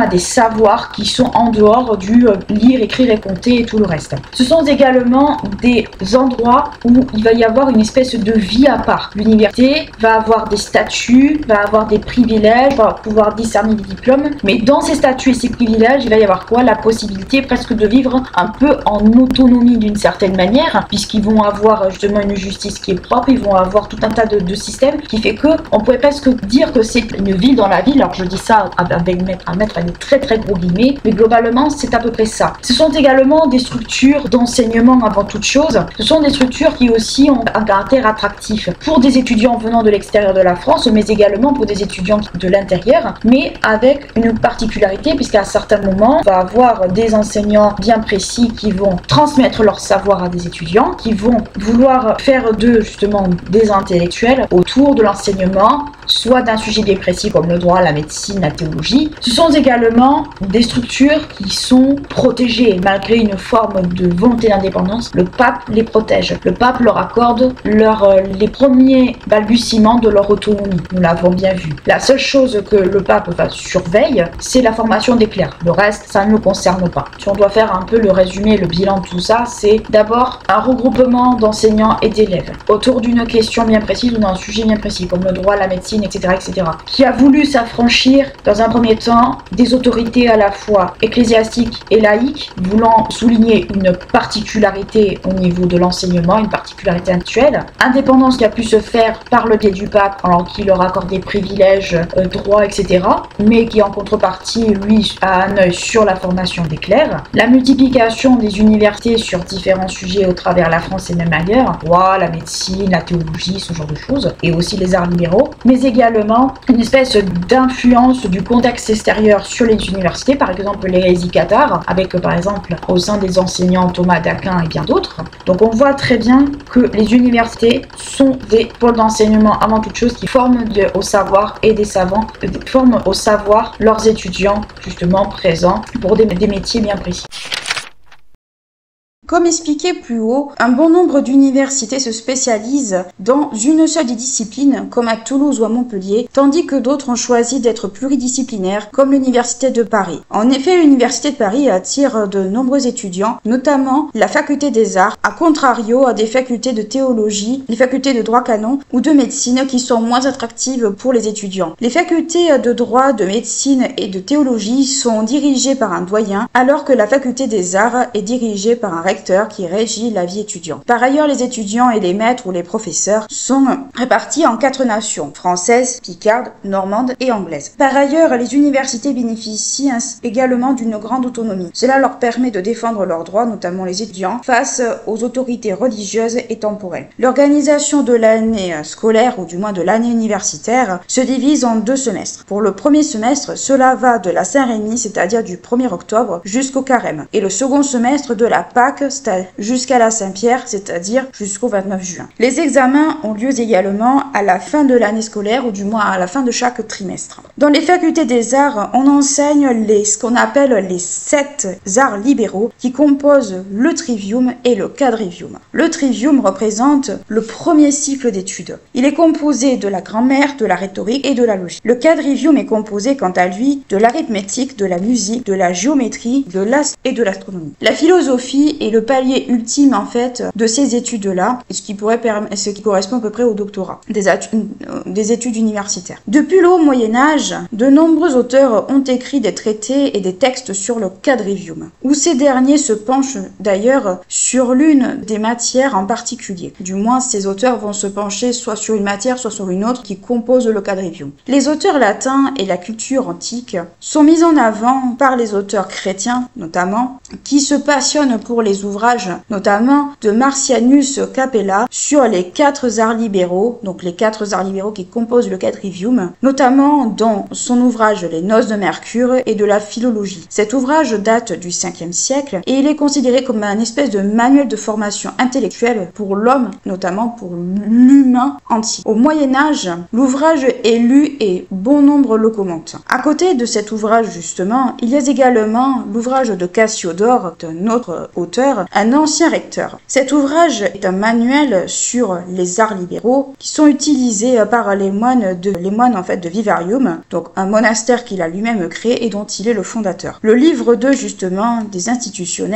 à des savoirs qui sont en dehors du lire, écrire et compter et tout le reste. Ce sont également des endroits où il va y avoir une espèce de vie à part. L'université va avoir des statuts, va avoir des privilèges, va pouvoir discerner des diplômes, mais dans ces statuts et ces privilèges, il va y avoir quoi? La possibilité presque de vivre un peu en autonomie d'une certaine manière, puisqu'ils vont avoir justement une justice qui est propre, ils vont avoir tout un tas de systèmes qui fait que on pourrait presque dire que c'est une ville dans la ville. Alors je dis ça avec des très très gros guillemets, mais globalement c'est à peu près ça. Ce sont également des structures d'enseignement avant toute chose. Ce sont des structures qui aussi ont un caractère attractif pour des étudiants venant de l'extérieur de la France, mais également pour des étudiants de l'intérieur, mais avec une particularité, puisqu'à certains moments, on va avoir des enseignants bien précis qui vont transmettre leur savoir à des étudiants, qui vont vouloir faire d'eux justement des intellectuels autour de l'enseignement, soit d'un sujet bien précis comme le droit, la médecine, la théologie. Ce sont également des structures qui sont protégées malgré une forme de volonté d'indépendance. Le pape les protège. Le pape leur accorde les premiers balbutiements de leur autonomie. Nous l'avons bien vu. La seule chose que le pape surveille, c'est la formation des clercs. Le reste, ça ne le concerne pas. Si on doit faire un peu le résumé, le bilan de tout ça, c'est d'abord un regroupement d'enseignants et d'élèves autour d'une question bien précise ou d'un sujet bien précis, comme le droit, la médecine, etc., qui a voulu s'affranchir dans un premier temps des autorités à la fois ecclésiastiques et laïques, voulant souligner une particularité au niveau de l'enseignement, une particularité actuelle, indépendance qui a pu se faire par le biais du pape, alors qu'il leur accorde des privilèges, droits, etc., mais qui en contrepartie, lui, a un œil sur la formation des clercs, la multiplication des universités sur différents sujets au travers la France et même ailleurs, droit, la médecine, la théologie, ce genre de choses, et aussi les arts libéraux, mais également une espèce d'influence du contexte extérieur sur les universités, par exemple l'hérésie cathare, avec par exemple au sein des enseignants Thomas d'Aquin et bien d'autres. Donc on voit très bien que les universités sont des pôles d'enseignement avant toute chose qui forment au savoir et des savants, forment au savoir leurs étudiants justement présents pour des métiers bien précis. Comme expliqué plus haut, un bon nombre d'universités se spécialisent dans une seule des disciplines, comme à Toulouse ou à Montpellier, tandis que d'autres ont choisi d'être pluridisciplinaires, comme l'Université de Paris. En effet, l'Université de Paris attire de nombreux étudiants, notamment la faculté des arts, à contrario à des facultés de théologie, les facultés de droit canon ou de médecine qui sont moins attractives pour les étudiants. Les facultés de droit, de médecine et de théologie sont dirigées par un doyen, alors que la faculté des arts est dirigée par un recteur qui régit la vie étudiante. Par ailleurs, les étudiants et les maîtres ou les professeurs sont répartis en 4 nations, française, picarde, normande et anglaise. Par ailleurs, les universités bénéficient également d'une grande autonomie. Cela leur permet de défendre leurs droits, notamment les étudiants, face aux autorités religieuses et temporelles. L'organisation de l'année scolaire, ou du moins de l'année universitaire, se divise en 2 semestres. Pour le premier semestre, cela va de la Saint-Rémy, c'est-à-dire du 1er octobre, jusqu'au Carême, et le second semestre de la Pâque, jusqu'à la Saint-Pierre, c'est-à-dire jusqu'au 29 juin. Les examens ont lieu également à la fin de l'année scolaire ou du moins à la fin de chaque trimestre. Dans les facultés des arts, on enseigne ce qu'on appelle les 7 arts libéraux qui composent le trivium et le quadrivium. Le trivium représente le premier cycle d'études. Il est composé de la grammaire, de la rhétorique et de la logique. Le quadrivium est composé quant à lui de l'arithmétique, de la musique, de la géométrie, de l'astronomie et de l'astronomie. La philosophie est le palier ultime en fait de ces études-là, ce qui correspond à peu près au doctorat, des études universitaires. Depuis le haut Moyen-Âge, de nombreux auteurs ont écrit des traités et des textes sur le quadrivium, où ces derniers se penchent d'ailleurs sur l'une des matières en particulier. Du moins, ces auteurs vont se pencher soit sur une matière, soit sur une autre qui compose le quadrivium. Les auteurs latins et la culture antique sont mis en avant par les auteurs chrétiens, notamment, qui se passionnent pour les ouvrages, notamment de Marcianus Capella, sur les 4 arts libéraux, donc les 4 arts libéraux qui composent le quadrivium, notamment dans son ouvrage Les Noces de Mercure et de la philologie. Cet ouvrage date du 5e siècle et il est considéré comme un espèce de manuel de formation intellectuelle pour l'homme, notamment pour l'humain entier. Au Moyen-Âge, l'ouvrage est lu et bon nombre le commentent. À côté de cet ouvrage, justement, il y a également l'ouvrage de Cassiodore, d'un autre auteur, un ancien recteur. Cet ouvrage est un manuel sur les arts libéraux qui sont utilisés par les moines de Vivarium, donc un monastère qu'il a lui-même créé et dont il est le fondateur. Le livre 2 justement des Institutiones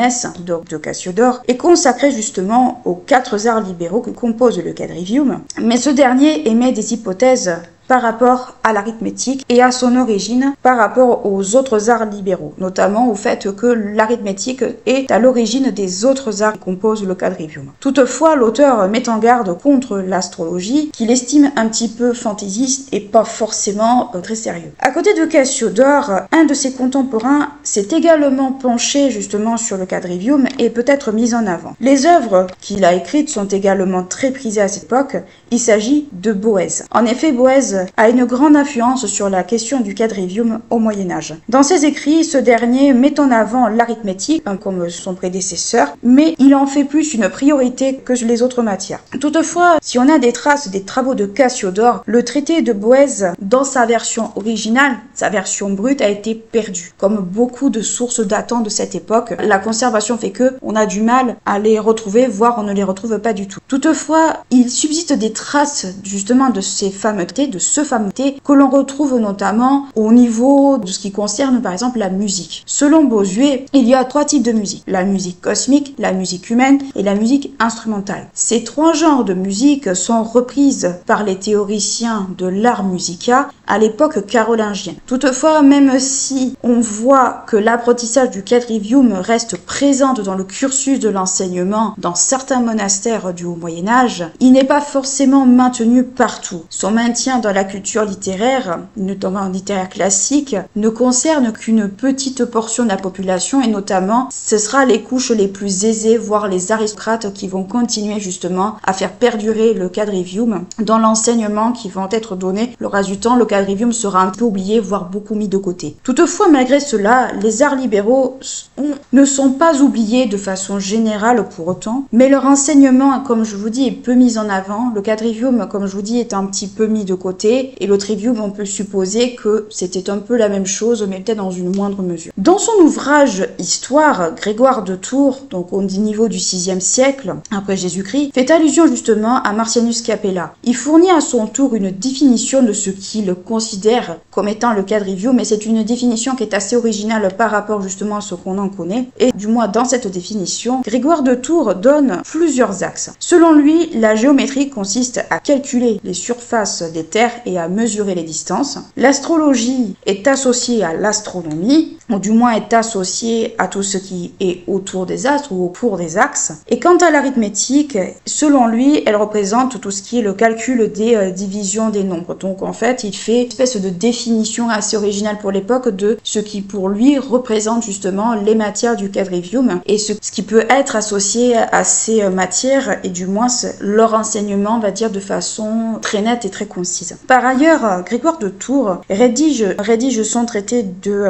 de Cassiodore est consacré justement aux 4 arts libéraux que composent le quadrivium, mais ce dernier émet des hypothèses par rapport à l'arithmétique et à son origine par rapport aux autres arts libéraux, notamment au fait que l'arithmétique est à l'origine des autres arts qui composent le quadrivium. Toutefois, l'auteur met en garde contre l'astrologie, qu'il estime un petit peu fantaisiste et pas forcément très sérieux. À côté de Cassiodore, un de ses contemporains s'est également penché justement sur le quadrivium et peut être mis en avant. Les œuvres qu'il a écrites sont également très prisées à cette époque. Il s'agit de Boèze. En effet, Boèze a une grande influence sur la question du quadrivium au Moyen-Âge. Dans ses écrits, ce dernier met en avant l'arithmétique, comme son prédécesseur, mais il en fait plus une priorité que les autres matières. Toutefois, si on a des traces des travaux de Cassiodore, le traité de Boèze, dans sa version originale, sa version brute, a été perdu. Comme beaucoup de sources datant de cette époque, la conservation fait que on a du mal à les retrouver, voire on ne les retrouve pas du tout. Toutefois, il subsiste des traces justement de ce fameux thé que l'on retrouve notamment au niveau de ce qui concerne par exemple la musique. Selon Bossuet, il y a 3 types de musique: la musique cosmique, la musique humaine et la musique instrumentale. Ces 3 genres de musique sont reprises par les théoriciens de l'art musica à l'époque carolingienne. Toutefois, même si on voit que l'apprentissage du quadrivium reste présente dans le cursus de l'enseignement dans certains monastères du Haut Moyen-Âge, il n'est pas forcément maintenu partout. Son maintien dans la culture littéraire, notamment littéraire classique, ne concerne qu'une petite portion de la population et notamment ce sera les couches les plus aisées, voire les aristocrates qui vont continuer justement à faire perdurer le quadrivium dans l'enseignement qui vont être donnés. Le reste du temps, le quadrivium sera un peu oublié, voire beaucoup mis de côté. Toutefois, malgré cela, les arts libéraux ne sont pas oubliés de façon générale pour autant, mais leur enseignement, comme je vous dis, est peu mis en avant. Le quadrivium, comme je vous dis, est un petit peu mis de côté, et le trivium, on peut supposer que c'était un peu la même chose, mais peut-être dans une moindre mesure. Dans son ouvrage Histoire, Grégoire de Tours, donc au niveau du 6e siècle, après Jésus-Christ, fait allusion justement à Marcianus Capella. Il fournit à son tour une définition de ce qu'il considère comme étant le quadrivium, mais c'est une définition qui est assez originale par rapport justement à ce qu'on en connaît, et du moins dans cette définition, Grégoire de Tours donne plusieurs axes. Selon lui, la géométrie consiste à calculer les surfaces des terres et à mesurer les distances. L'astrologie est associée à l'astronomie, ou du moins est associée à tout ce qui est autour des astres ou autour des axes. Et quant à l'arithmétique, selon lui, elle représente tout ce qui est le calcul des divisions des nombres. Donc en fait, il fait fait une espèce de définition assez originale pour l'époque de ce qui pour lui représente justement les matières du quadrivium et ce qui peut être associé à ces matières et du moins leur enseignement, on va dire, de façon très nette et très concise. Par ailleurs, Grégoire de Tours rédige son traité de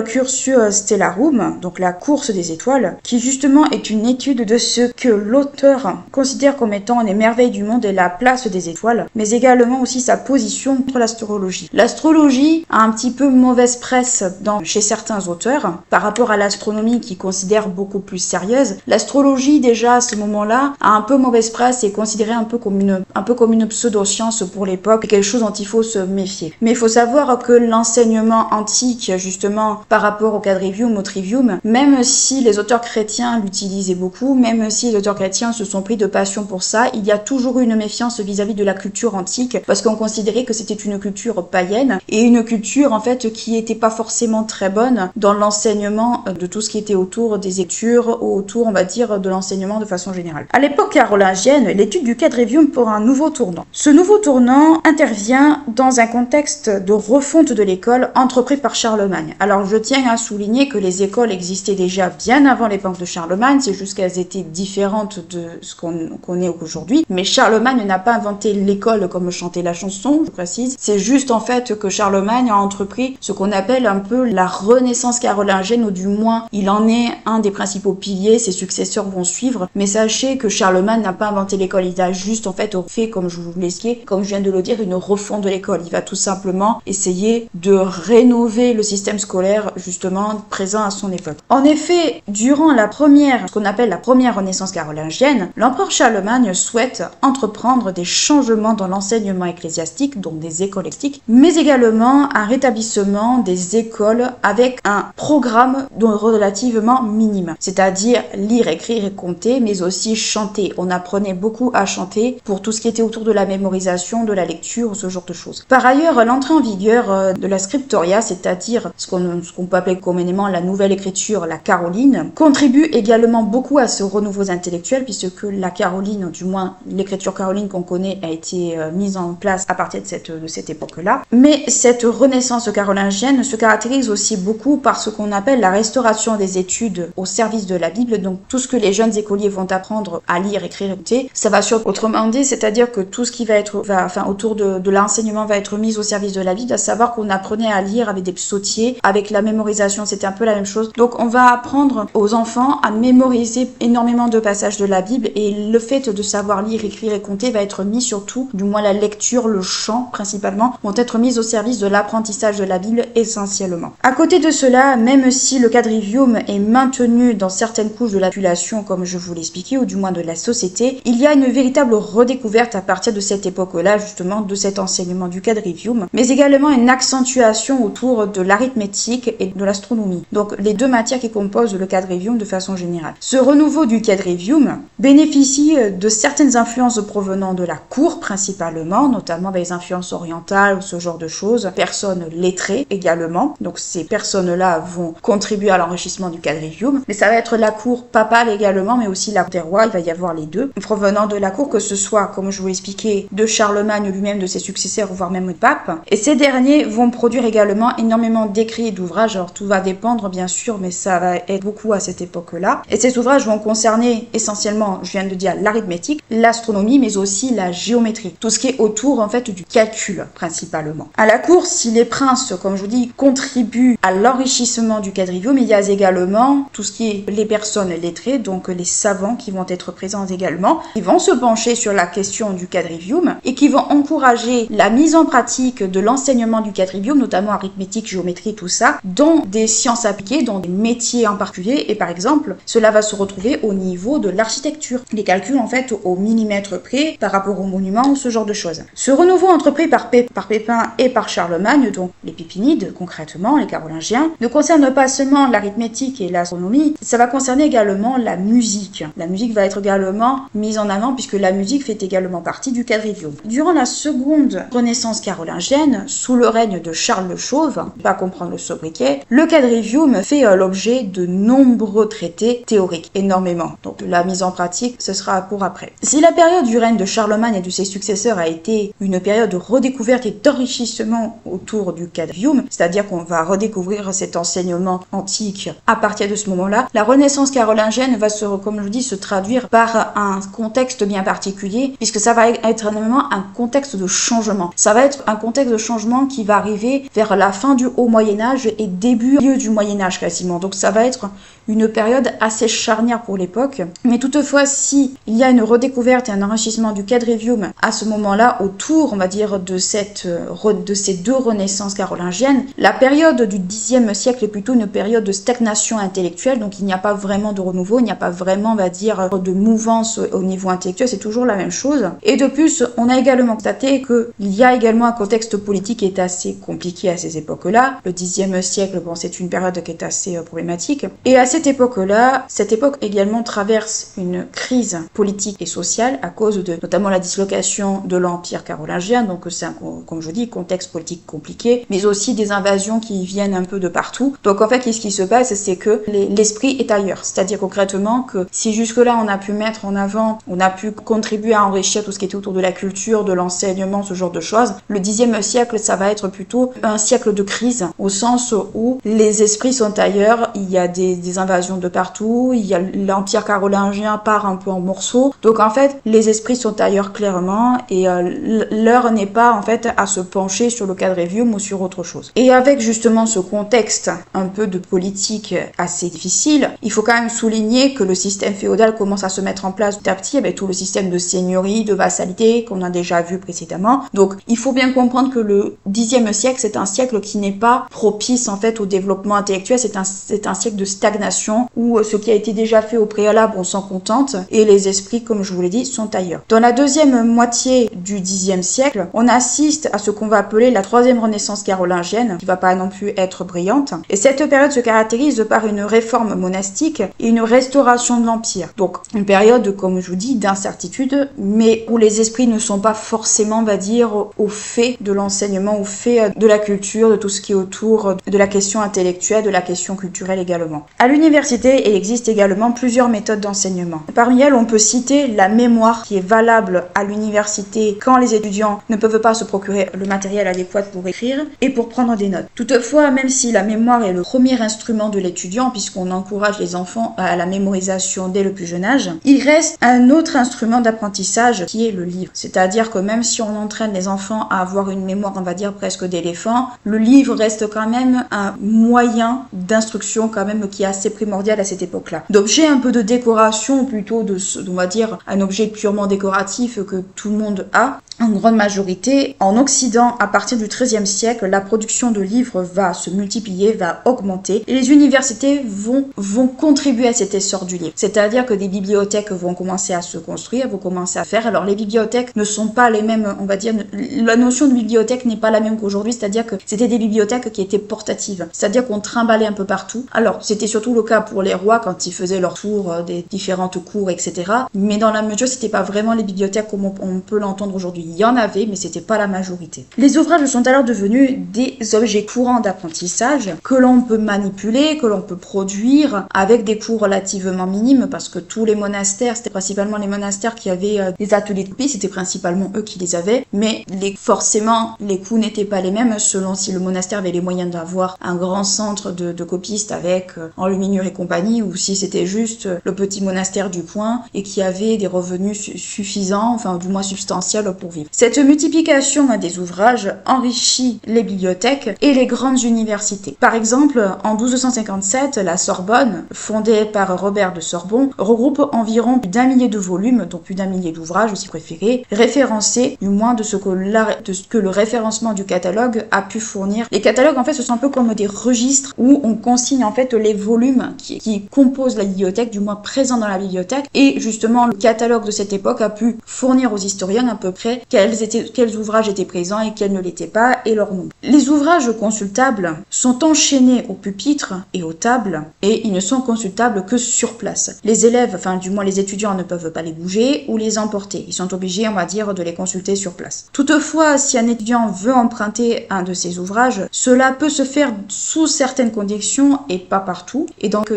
Cursus Stellarum, donc la course des étoiles, qui justement est une étude de ce que l'auteur considère comme étant les merveilles du monde et la place des étoiles, mais également aussi sa position contre l'astrologie. L'astrologie a un petit peu mauvaise presse chez certains auteurs par rapport à l'astronomie qui considère beaucoup plus sérieuse. L'astrologie déjà à ce moment-là a un peu mauvaise presse et est considérée un peu comme une pseudo-science pour l'époque, quelque chose dont il faut se méfier. Mais il faut savoir que l'enseignement antique justement par rapport au quadrivium, au trivium, même si les auteurs chrétiens l'utilisaient beaucoup, même si les auteurs chrétiens se sont pris de passion pour ça, il y a toujours eu une méfiance vis-à-vis de la culture antique parce qu'on considérait que c'était une culture païenne et une culture en fait qui était pas forcément très bonne dans l'enseignement de tout ce qui était autour des lectures, autour on va dire de l'enseignement de façon générale. À l'époque carolingienne, l'étude du quadrivium prend un nouveau tournant. Ce nouveau tournant intervient dans un contexte de refonte de l'école entrepris par Charlemagne. Alors je tiens à souligner que les écoles existaient déjà bien avant l'époque de Charlemagne, c'est juste qu'elles étaient différentes de ce qu'on connaît aujourd'hui, mais Charlemagne n'a pas inventé l'école comme chantait la chanson, je précise, c'est juste en fait que Charlemagne a entrepris ce qu'on appelle un peu la renaissance carolingienne, ou du moins il en est un des principaux piliers, ses successeurs vont suivre, mais sachez que Charlemagne n'a pas inventé l'école, il a juste en fait fait, comme je vous l'explique, comme je viens de le dire, une refonte de l'école, il va tout simplement essayer de rénover le système scolaire justement présent à son époque. En effet, durant ce qu'on appelle la première renaissance carolingienne, l'empereur Charlemagne souhaite entreprendre des changements dans l'enseignement ecclésiastique, donc des écoles ecclésiastiques, mais également un rétablissement des écoles avec un programme relativement minime, c'est-à-dire lire, écrire et compter, mais aussi chanter. On apprenait beaucoup à chanter pour tout ce qui était autour de la mémorisation, de la lecture, ce genre de choses. Par ailleurs, l'entrée en vigueur de la scriptoria, c'est-à-dire ce qu'on peut appeler communément la nouvelle écriture, la caroline, contribue également beaucoup à ce renouveau intellectuel, puisque la caroline, du moins l'écriture caroline qu'on connaît, a été mise en place à partir de cette époque-là. Mais cette renaissance carolingienne se caractérise aussi beaucoup par ce qu'on appelle la restauration des études au service de la Bible, donc tout ce que les jeunes écoliers vont apprendre à lire, écrire, écouter, ça va autrement dit, c'est-à-dire que tout ce qui va être, autour de l'enseignement va être mis au service de la Bible, à savoir qu'on apprenait à lire avec des psautiers, avec la mémorisation, c'était un peu la même chose. Donc on va apprendre aux enfants à mémoriser énormément de passages de la Bible, et le fait de savoir lire, écrire et compter va être mis surtout, du moins la lecture, le chant principalement, vont être mis au service de l'apprentissage de la Bible essentiellement. À côté de cela, même si le quadrivium est maintenu dans certaines couches de la population, comme je vous l'expliquais, ou du moins de la société, il y a une véritable redécouverte à partir de cette époque-là, justement, de cet enseignement du quadrivium, mais également une accentuation autour de l'arithmétique et de l'astronomie. Donc les deux matières qui composent le quadrivium de façon générale. Ce renouveau du quadrivium bénéficie de certaines influences provenant de la cour principalement, notamment des influences orientales ou ce genre de choses, personnes lettrées également, donc ces personnes-là vont contribuer à l'enrichissement du quadrivium, mais ça va être la cour papale également, mais aussi la cour des rois, il va y avoir les deux, provenant de la cour, que ce soit, comme je vous l'expliquais, de Charlemagne lui-même, de ses successeurs, voire même de pape, et ces derniers vont produire également énormément d'écrits et d'ouvrages, alors tout va dépendre bien sûr, mais ça va être beaucoup à cette époque-là, et ces ouvrages vont concerner essentiellement, je viens de dire, l'arithmétique, l'astronomie, mais aussi la géométrie, tout ce qui est autour en fait du calcul principalement. À la cour, si les princes, comme je vous dis, contribuent à l'enrichissement du quadrivium, il y a également tout ce qui est les personnes lettrées, donc les savants qui vont être présents également, qui vont se pencher sur la question du quadrivium et qui vont encourager la mise en pratique de l'enseignement du quadrivium, notamment arithmétique, géométrie, tout ça, dans des sciences appliquées, dans des métiers en particulier, et par exemple, cela va se retrouver au niveau de l'architecture. Les calculs en fait au millimètre près par rapport aux monuments, ce genre de choses. Ce renouveau entrepris par Pépin et par Charlemagne, donc les Pépinides concrètement, les Carolingiens, ne concerne pas seulement l'arithmétique et l'astronomie, ça va concerner également la musique. La musique va être également mise en avant puisque la musique fait également partie du quadrivium. Durant la seconde renaissance carolingienne, sous le règne de Charles le Chauve, pas comprendre le sobriquet, le quadrivium fait l'objet de nombreux traités théoriques, énormément. Donc la mise en pratique, ce sera pour après. Si la période du règne de Charlemagne et de ses successeurs a été une période de redécouverte découverte et d'enrichissement autour du quadrivium, c'est-à-dire qu'on va redécouvrir cet enseignement antique à partir de ce moment-là. La Renaissance carolingienne va comme je dis, se traduire par un contexte bien particulier, puisque ça va être vraiment un contexte de changement. Ça va être un contexte de changement qui va arriver vers la fin du Haut Moyen-Âge et début du Moyen-Âge quasiment. Donc ça va être une période assez charnière pour l'époque. Mais toutefois, si il y a une redécouverte et un enrichissement du quadrivium à ce moment-là, autour, on va dire, de ces deux renaissances carolingiennes, la période du Xe siècle est plutôt une période de stagnation intellectuelle, donc il n'y a pas vraiment de renouveau, il n'y a pas vraiment, on va dire, de mouvance au niveau intellectuel, c'est toujours la même chose. Et de plus, on a également constaté qu'il y a également un contexte politique qui est assez compliqué à ces époques-là. Le Xe siècle, bon, c'est une période qui est assez problématique. Et à cette époque-là, cette époque également traverse une crise politique et sociale à cause de notamment la dislocation de l'Empire carolingien, donc c'est comme je dis, contexte politique compliqué, mais aussi des invasions qui viennent un peu de partout. Donc en fait, ce qui se passe, c'est que l'esprit est ailleurs. C'est-à-dire concrètement que si jusque-là on a pu mettre en avant, on a pu contribuer à enrichir tout ce qui était autour de la culture, de l'enseignement, ce genre de choses, le Xe siècle, ça va être plutôt un siècle de crise, au sens où les esprits sont ailleurs, il y a des invasions de partout, il y a l'Empire carolingien part un peu en morceaux. Donc en fait, les esprits sont ailleurs clairement et l'heure n'est pas en fait à se pencher sur le quadrivium ou sur autre chose. Et avec justement ce contexte un peu de politique assez difficile, il faut quand même souligner que le système féodal commence à se mettre en place petit à petit avec tout le système de seigneurie, de vassalité qu'on a déjà vu précédemment. Donc il faut bien comprendre que le Xe siècle, c'est un siècle qui n'est pas propice en fait au développement intellectuel, c'est un siècle de stagnation où ce qui a été déjà fait au préalable, on s'en contente et les esprits, comme je vous l'ai dit, sont ailleurs. Dans la deuxième moitié du Xe siècle, on assiste à ce qu'on va appeler la troisième renaissance carolingienne, qui va pas non plus être brillante. Et cette période se caractérise par une réforme monastique et une restauration de l'Empire. Donc une période, comme je vous dis, d'incertitude, mais où les esprits ne sont pas forcément, on va dire, au fait de l'enseignement, au fait de la culture, de tout ce qui est autour de la question intellectuelle, de la question culturelle également. À l'université, il existe également plusieurs méthodes d'enseignement. Parmi elles, on peut citer la mémoire qui est valable à l'université quand les étudiants ne peuvent pas se procurer le matériel adéquat pour écrire et pour prendre des notes. Toutefois, même si la mémoire est le premier instrument de l'étudiant, puisqu'on encourage les enfants à la mémorisation dès le plus jeune âge, il reste un autre instrument d'apprentissage qui est le livre. C'est-à-dire que même si on entraîne les enfants à avoir une mémoire, on va dire, presque d'éléphant, le livre reste quand même un moyen d'instruction quand même qui est assez primordial à cette époque-là. D'objets un peu de décoration, plutôt on va dire un objet purement décoratif que tout le monde a, en grande majorité, en Occident, à partir du XIIIe siècle, la production de livres va se multiplier, va augmenter, et les universités vont contribuer à cet essor du livre. C'est-à-dire que des bibliothèques vont commencer à se construire, vont commencer à faire. Alors les bibliothèques ne sont pas les mêmes, on va dire, la notion de bibliothèque n'est pas la même qu'aujourd'hui, c'est-à-dire que c'était des bibliothèques qui étaient portatives, c'est-à-dire qu'on trimballait un peu partout. Alors c'était surtout le cas pour les rois quand ils faisaient leur tour des différentes cours, etc. Mais dans la mesure, c'était pas vraiment les bibliothèques comme on peut l'entendre aujourd'hui. Il y en avait, mais c'était pas la majorité. Les ouvrages sont alors devenus des objets courants d'apprentissage que l'on peut manipuler, que l'on peut produire avec des coûts relativement minimes, parce que tous les monastères, c'était principalement les monastères qui avaient des ateliers de copie, c'était principalement eux qui les avaient, mais forcément les coûts n'étaient pas les mêmes selon si le monastère avait les moyens d'avoir un grand centre de copistes avec enluminure et compagnie, ou si c'était juste le petit monastère du coin et qui avait des revenus suffisants, enfin du moins substantiels pour vivre. Cette multiplication des ouvrages enrichit les bibliothèques et les grandes universités. Par exemple, en 1257, la Sorbonne, fondée par Robert de Sorbon, regroupe environ plus d'1 millier de volumes, donc plus d'1 millier d'ouvrages aussi préférés, référencés du moins de ce que le référencement du catalogue a pu fournir. Les catalogues, en fait, ce sont un peu comme des registres où on consigne en fait les volumes qui composent la bibliothèque, du moins présents dans la bibliothèque, et justement le catalogue de cette époque a pu fournir aux historiens à peu près quels ouvrages étaient présents et quels ne l'étaient pas, et leur nombre. Les ouvrages consultables sont enchaînés au pupitre et aux tables, et ils ne sont consultables que sur place. Les élèves, enfin du moins les étudiants, ne peuvent pas les bouger ou les emporter. Ils sont obligés, on va dire, de les consulter sur place. Toutefois, si un étudiant veut emprunter un de ces ouvrages, cela peut se faire sous certaines conditions et pas partout, et donc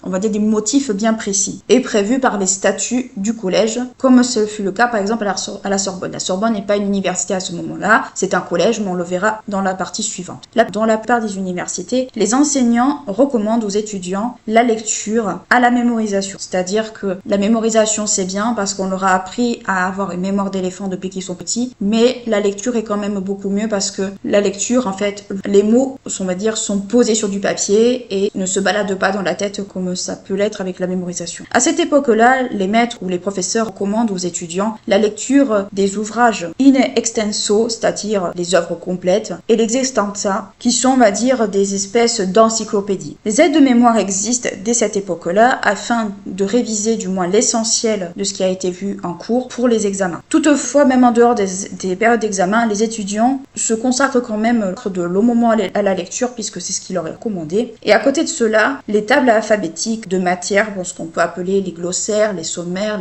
on va dire des motifs bien précis, et prévus par les statuts du collège, comme ce fut le cas par exemple à la Sorbonne. La La Sorbonne n'est pas une université à ce moment-là, c'est un collège, mais on le verra dans la partie suivante. Là, dans la plupart des universités, les enseignants recommandent aux étudiants la lecture à la mémorisation. C'est-à-dire que la mémorisation, c'est bien parce qu'on leur a appris à avoir une mémoire d'éléphant depuis qu'ils sont petits, mais la lecture est quand même beaucoup mieux parce que la lecture, en fait, les mots, on va dire, sont posés sur du papier et ne se baladent pas dans la tête comme ça peut l'être avec la mémorisation. À cette époque-là, les maîtres ou les professeurs recommandent aux étudiants la lecture des ouvrages in extenso, c'est-à-dire les œuvres complètes, et les extensa, qui sont, on va dire, des espèces d'encyclopédies. Les aides de mémoire existent dès cette époque-là afin de réviser du moins l'essentiel de ce qui a été vu en cours pour les examens. Toutefois, même en dehors des périodes d'examen, les étudiants se consacrent quand même de longs moments à la lecture puisque c'est ce qui leur est recommandé. Et à côté de cela, les tables alphabétiques de matière, ce qu'on peut appeler les glossaires, les sommaires,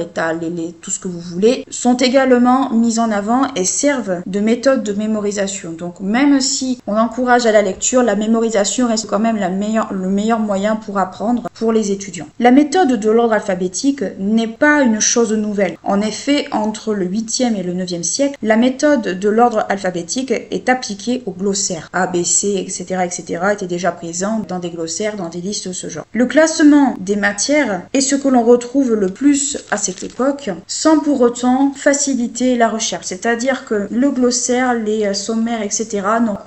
tout ce que vous voulez, sont également mises en avant et servent de méthode de mémorisation. Donc même si on encourage à la lecture, la mémorisation reste quand même le meilleur moyen pour apprendre pour les étudiants. La méthode de l'ordre alphabétique n'est pas une chose nouvelle. En effet, entre le 8e et le 9e siècle, la méthode de l'ordre alphabétique est appliquée aux glossaires. A, B, C, etc., étaient déjà présents dans des glossaires, dans des listes de ce genre. Le classement des matières est ce que l'on retrouve le plus à cette époque, sans pour autant faciliter la recherche. C'est-à-dire que le glossaire, les sommaires, etc.,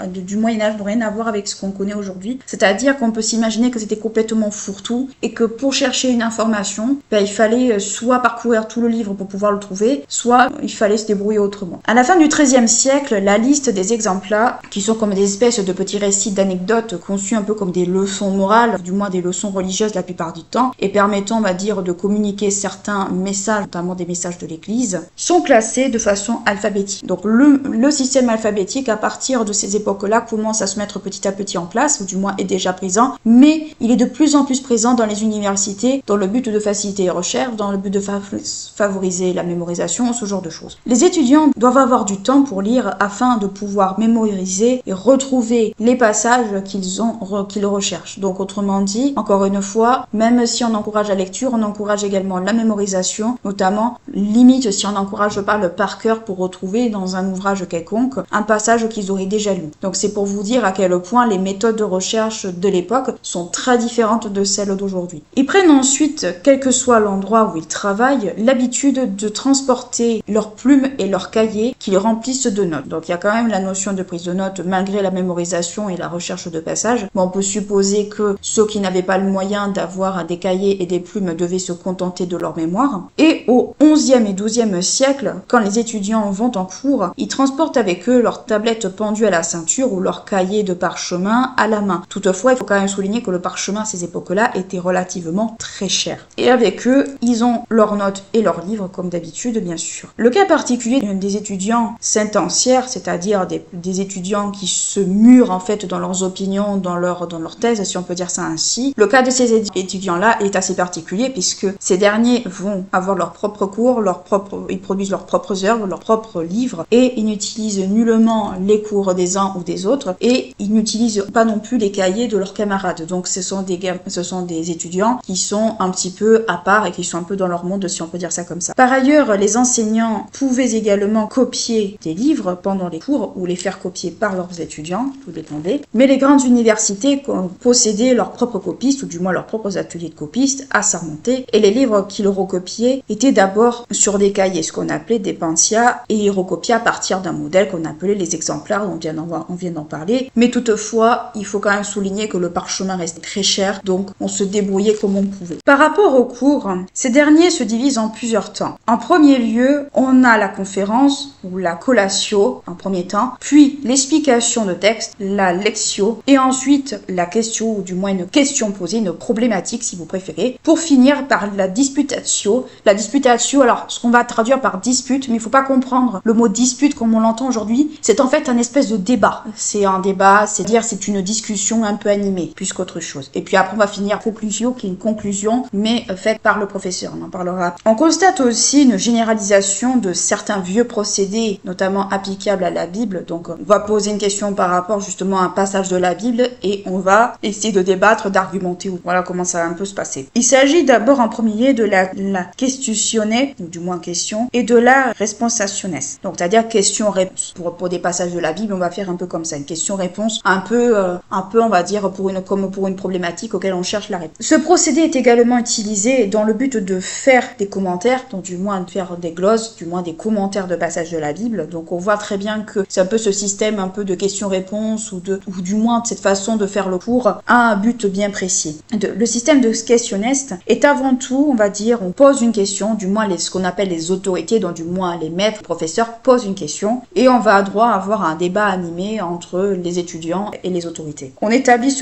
du Moyen-Âge n'ont rien à voir avec ce qu'on connaît aujourd'hui. C'est-à-dire qu'on peut s'imaginer que c'était complètement fourre-tout et que pour chercher une information, il fallait soit parcourir tout le livre pour pouvoir le trouver, soit il fallait se débrouiller autrement. À la fin du XIIIe siècle, la liste des exemples, qui sont comme des espèces de petits récits d'anecdotes conçus un peu comme des leçons morales, du moins des leçons religieuses la plupart du temps, et permettant, on va dire, de communiquer certains messages, notamment des messages de l'Église, sont classés de façon alphabétique. Donc le système alphabétique, à partir de ces époques-là, commence à se mettre petit à petit en place, ou du moins est déjà présent, mais il est de plus en plus présent dans les universités, dans le but de faciliter les recherches, dans le but de favoriser la mémorisation, ce genre de choses. Les étudiants doivent avoir du temps pour lire afin de pouvoir mémoriser et retrouver les passages qu'ils recherchent. Donc autrement dit, encore une fois, même si on encourage la lecture, on encourage également la mémorisation, notamment limite si on n'encourage pas le par cœur pour retrouver dans un ouvrage quelconque un passage qu'ils auraient déjà lu. Donc c'est pour vous dire à quel point les méthodes de recherche de l'époque sont très différentes de celles d'aujourd'hui. Ils prennent ensuite, quel que soit l'endroit où ils travaillent, l'habitude de transporter leurs plumes et leurs cahiers qu'ils remplissent de notes. Donc il y a quand même la notion de prise de notes malgré la mémorisation et la recherche de passages. Mais on peut supposer que ceux qui n'avaient pas le moyen d'avoir des cahiers et des plumes devaient se contenter de leur mémoire. Et au XIe et XIIe siècle, quand les étudiants vont en cours, ils transportent avec eux leur tablette pendue à la ceinture ou leur cahier de parchemin à la main. Toutefois, il faut quand même souligner que le parchemin à ces époques-là était relativement très cher. Et avec eux, ils ont leurs notes et leurs livres, comme d'habitude, bien sûr. Le cas particulier des étudiants sentenciaires, c'est-à-dire des étudiants qui se murent en fait dans leurs opinions, dans leur thèse, si on peut dire ça ainsi. Le cas de ces étudiants-là est assez particulier puisque ces derniers vont avoir leurs propres cours, ils produisent leurs propres œuvres, leurs propres livres et ils n'utilisent nullement les cours des uns ou des autres et ils n'utilisent pas non plus les cahiers de leurs camarades. Donc ce sont des étudiants qui sont un petit peu à part et qui sont un peu dans leur monde, si on peut dire ça comme ça. Par ailleurs, les enseignants pouvaient également copier des livres pendant les cours ou les faire copier par leurs étudiants, tout dépendait. Mais les grandes universités possédaient leurs propres copistes ou du moins leurs propres ateliers de copistes à Sarmontais et les livres qu'ils recopiaient étaient d'abord sur des cahiers, ce qu'on appelait des pantia, et ils recopiaient à partir d'un modèle qu'on appelait les exemplaires, on vient d'en parler. Mais toutefois, il faut quand même souligner que le parchemin restait très cher, donc on se débrouillait comme on pouvait. Par rapport aux cours, ces derniers se divisent en plusieurs temps. En premier lieu, on a la conférence ou la collatio en premier temps, puis l'explication de texte, la lectio, et ensuite la question, ou du moins une question posée, une problématique si vous préférez, pour finir par la disputatio. La disputatio, alors ce qu'on va traduire par dispute, mais il ne faut pas comprendre le mot dispute comme on l'entend aujourd'hui, c'est en fait un espèce de débat. C'est un débat, c'est une discussion un peu animée, plus qu'autre chose. Et puis après on va finir conclusio, qui est une conclusion, mais faite par le professeur, on en parlera. On constate aussi une généralisation de certains vieux procédés, notamment applicables à la Bible. Donc on va poser une question par rapport justement à un passage de la Bible et on va essayer de débattre, d'argumenter. Voilà comment ça va un peu se passer. Il s'agit d'abord en premier lieu de la questione, ou du moins question, et de la conversationes. Donc, c'est-à-dire question-réponse. Pour des passages de la Bible, on va faire un peu comme ça, une question-réponse, un peu, on va dire, comme pour une problématique auquel on cherche la réponse. Ce procédé est également utilisé dans le but de faire des commentaires, donc du moins de faire des glosses, du moins des commentaires de passages de la Bible. Donc, on voit très bien que c'est un peu ce système un peu de questions-réponses ou du moins de cette façon de faire le cours a un but bien précis. Le système de questionnest est avant tout, on va dire, on pose une question, du moins ce qu'on appelle les autorités, donc du moins les maîtres, les professeurs posent une question et on va droit à avoir un débat animé entre les étudiants et les autorités. On établit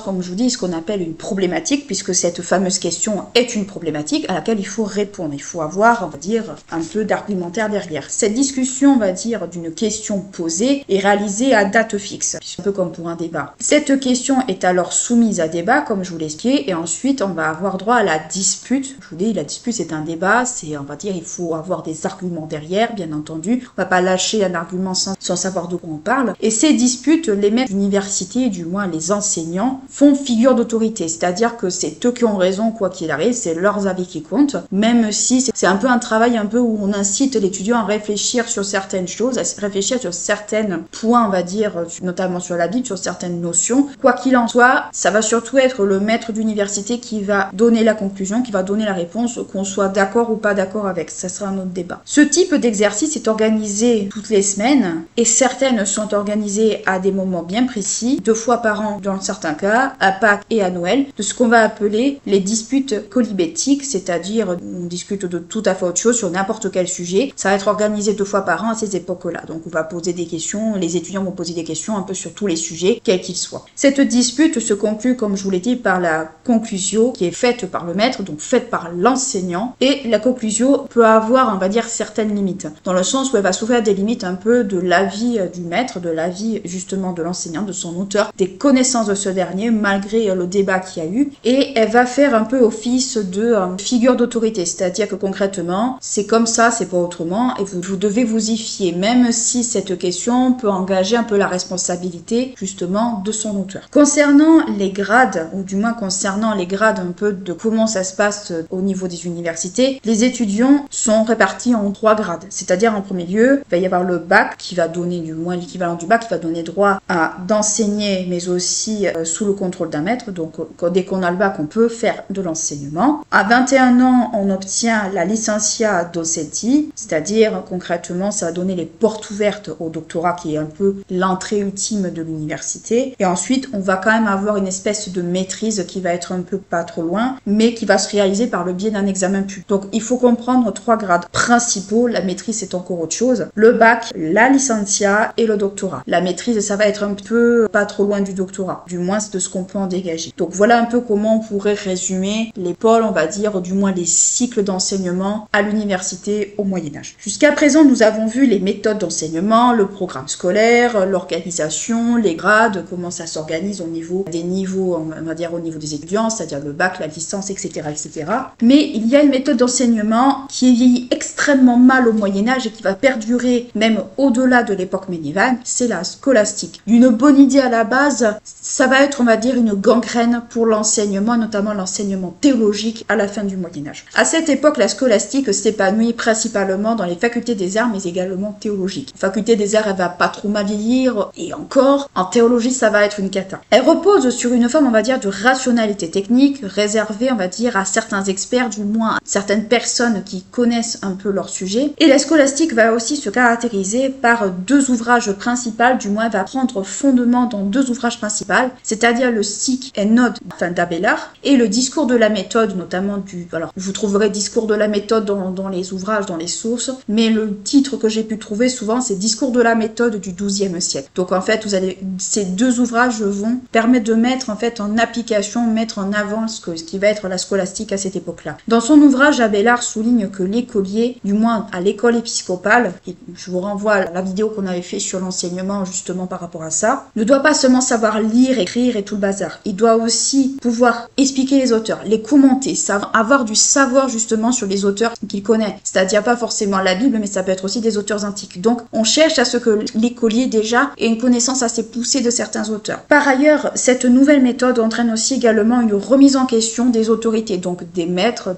comme je vous dis, ce qu'on appelle une problématique, puisque cette fameuse question est une problématique à laquelle il faut répondre. Il faut avoir, on va dire, un peu d'argumentaire derrière. Cette discussion, on va dire, d'une question posée est réalisée à date fixe, un peu comme pour un débat. Cette question est alors soumise à débat, comme je vous l'ai expliqué, et ensuite on va avoir droit à la dispute. Je vous dis, la dispute c'est un débat, on va dire, il faut avoir des arguments derrière, bien entendu. On va pas lâcher un argument sans savoir de quoi on parle. Et ces disputes, les maîtres d'université, du moins les enseignants, font figure d'autorité, c'est-à-dire que c'est eux qui ont raison, quoi qu'il arrive, c'est leurs avis qui comptent, même si c'est un peu un travail un peu où on incite l'étudiant à réfléchir sur certaines choses, à réfléchir sur certains points, on va dire, notamment sur la Bible, sur certaines notions. Quoi qu'il en soit, ça va surtout être le maître d'université qui va donner la conclusion, qui va donner la réponse, qu'on soit d'accord ou pas d'accord avec. Ça sera un autre débat. Ce type d'exercice est organisé toutes les semaines et certaines sont organisées à des moments bien précis, 2 fois par an dans certains cas, à Pâques et à Noël, de ce qu'on va appeler les disputes colibétiques, c'est-à-dire on discute de tout à fait autre chose sur n'importe quel sujet. Ça va être organisé 2 fois par an à ces époques-là. Donc on va poser des questions, les étudiants vont poser des questions un peu sur tous les sujets, quels qu'ils soient. Cette dispute se conclut, comme je vous l'ai dit, par la conclusion qui est faite par le maître, donc faite par l'enseignant. Et la conclusion peut avoir, on va dire, certaines limites, dans le sens où elle va s'ouvrir des limites un peu de l'avis du maître, de l'avis justement de l'enseignant, de son auteur, des connaissances de ce dernier, malgré le débat qu'il y a eu. Et elle va faire un peu office de figure d'autorité, c'est-à-dire que concrètement, c'est comme ça, c'est pas autrement, et vous devez vous y fier, même si cette question peut engager un peu la responsabilité, justement, de son auteur. Concernant les grades, ou du moins concernant les grades un peu de comment ça se passe au niveau des universités, les étudiants sont répartis en 3 grades. C'est-à-dire, en premier lieu, il va y avoir le bac qui va donner, du moins l'équivalent du bac, qui va donner droit à d'enseigner, mais aussi sous le contrôle d'un maître. Donc, dès qu'on a le bac, on peut faire de l'enseignement. À 21 ans, on obtient la licencia docenti, c'est-à-dire, concrètement, ça va donner les portes ouvertes au doctorat, qui est un peu l'entrée ultime de l'université. Et ensuite, on va quand même avoir une espèce de maîtrise qui va être un peu pas trop loin, mais qui va se réaliser par le biais d'un examen public. Donc, il faut comprendre 3 grades principaux. La maîtrise, c'est encore autre chose. Le bac, la licencia et le doctorat. La maîtrise, ça va être un peu pas trop loin du doctorat, du moins de ce qu'on peut en dégager. Donc, voilà un peu comment on pourrait résumer les pôles, on va dire, du moins les cycles d'enseignement à l'université au Moyen-Âge. Jusqu'à présent, nous avons vu les méthodes d'enseignement, le programme scolaire, l'organisation, les grades, comment ça s'organise au niveau des niveaux, on va dire au niveau des étudiants, c'est-à-dire le bac, la licence, etc., etc. Mais il y a une méthode d'enseignement qui vieillit extrêmement mal au Moyen-Âge et qui va perdurer même au-delà de l'époque médiévale, c'est la scolastique. D'une bonne idée à la base, ça va être, on va dire, une gangrène pour l'enseignement, notamment l'enseignement théologique à la fin du Moyen-Âge. À cette époque, la scolastique s'épanouit principalement dans les facultés des arts, mais également théologiques. La faculté des arts, elle va pas trop mal vieillir, et encore, en théologie, ça va être une cata. Elle repose sur une forme, on va dire, de rationalité technique, réservée, on va dire, à certains experts, du moins à certaines personnes qui connaissent un peu leur sujet. Et la scolastique va aussi se caractériser par 2 ouvrages principaux, du moins va prendre fondement dans 2 ouvrages principaux, c'est-à-dire le Sic et Nod d'Abélard et le discours de la méthode, notamment alors vous trouverez discours de la méthode dans les ouvrages, dans les sources, mais le titre que j'ai pu trouver souvent, c'est discours de la méthode du XIIe siècle. Donc en fait, ces 2 ouvrages vont permettre de mettre en fait en application, mettre en avant ce qui va être la scolastique à cette époque-là. Dans son ouvrage, Abélard souligne que l'écolier, du moins à l'école épiscopale, et je vous renvoie à la vidéo qu'on avait fait sur l'enseignement justement par rapport à ça, ne doit pas seulement savoir lire, écrire et tout le bazar. Il doit aussi pouvoir expliquer les auteurs, les commenter, avoir du savoir justement sur les auteurs qu'il connaît. C'est-à-dire pas forcément la Bible, mais ça peut être aussi des auteurs antiques. Donc on cherche à ce que l'écolier déjà ait une connaissance assez poussée de certains auteurs. Par ailleurs, cette nouvelle méthode entraîne aussi également une remise en question des autorités, donc des maîtres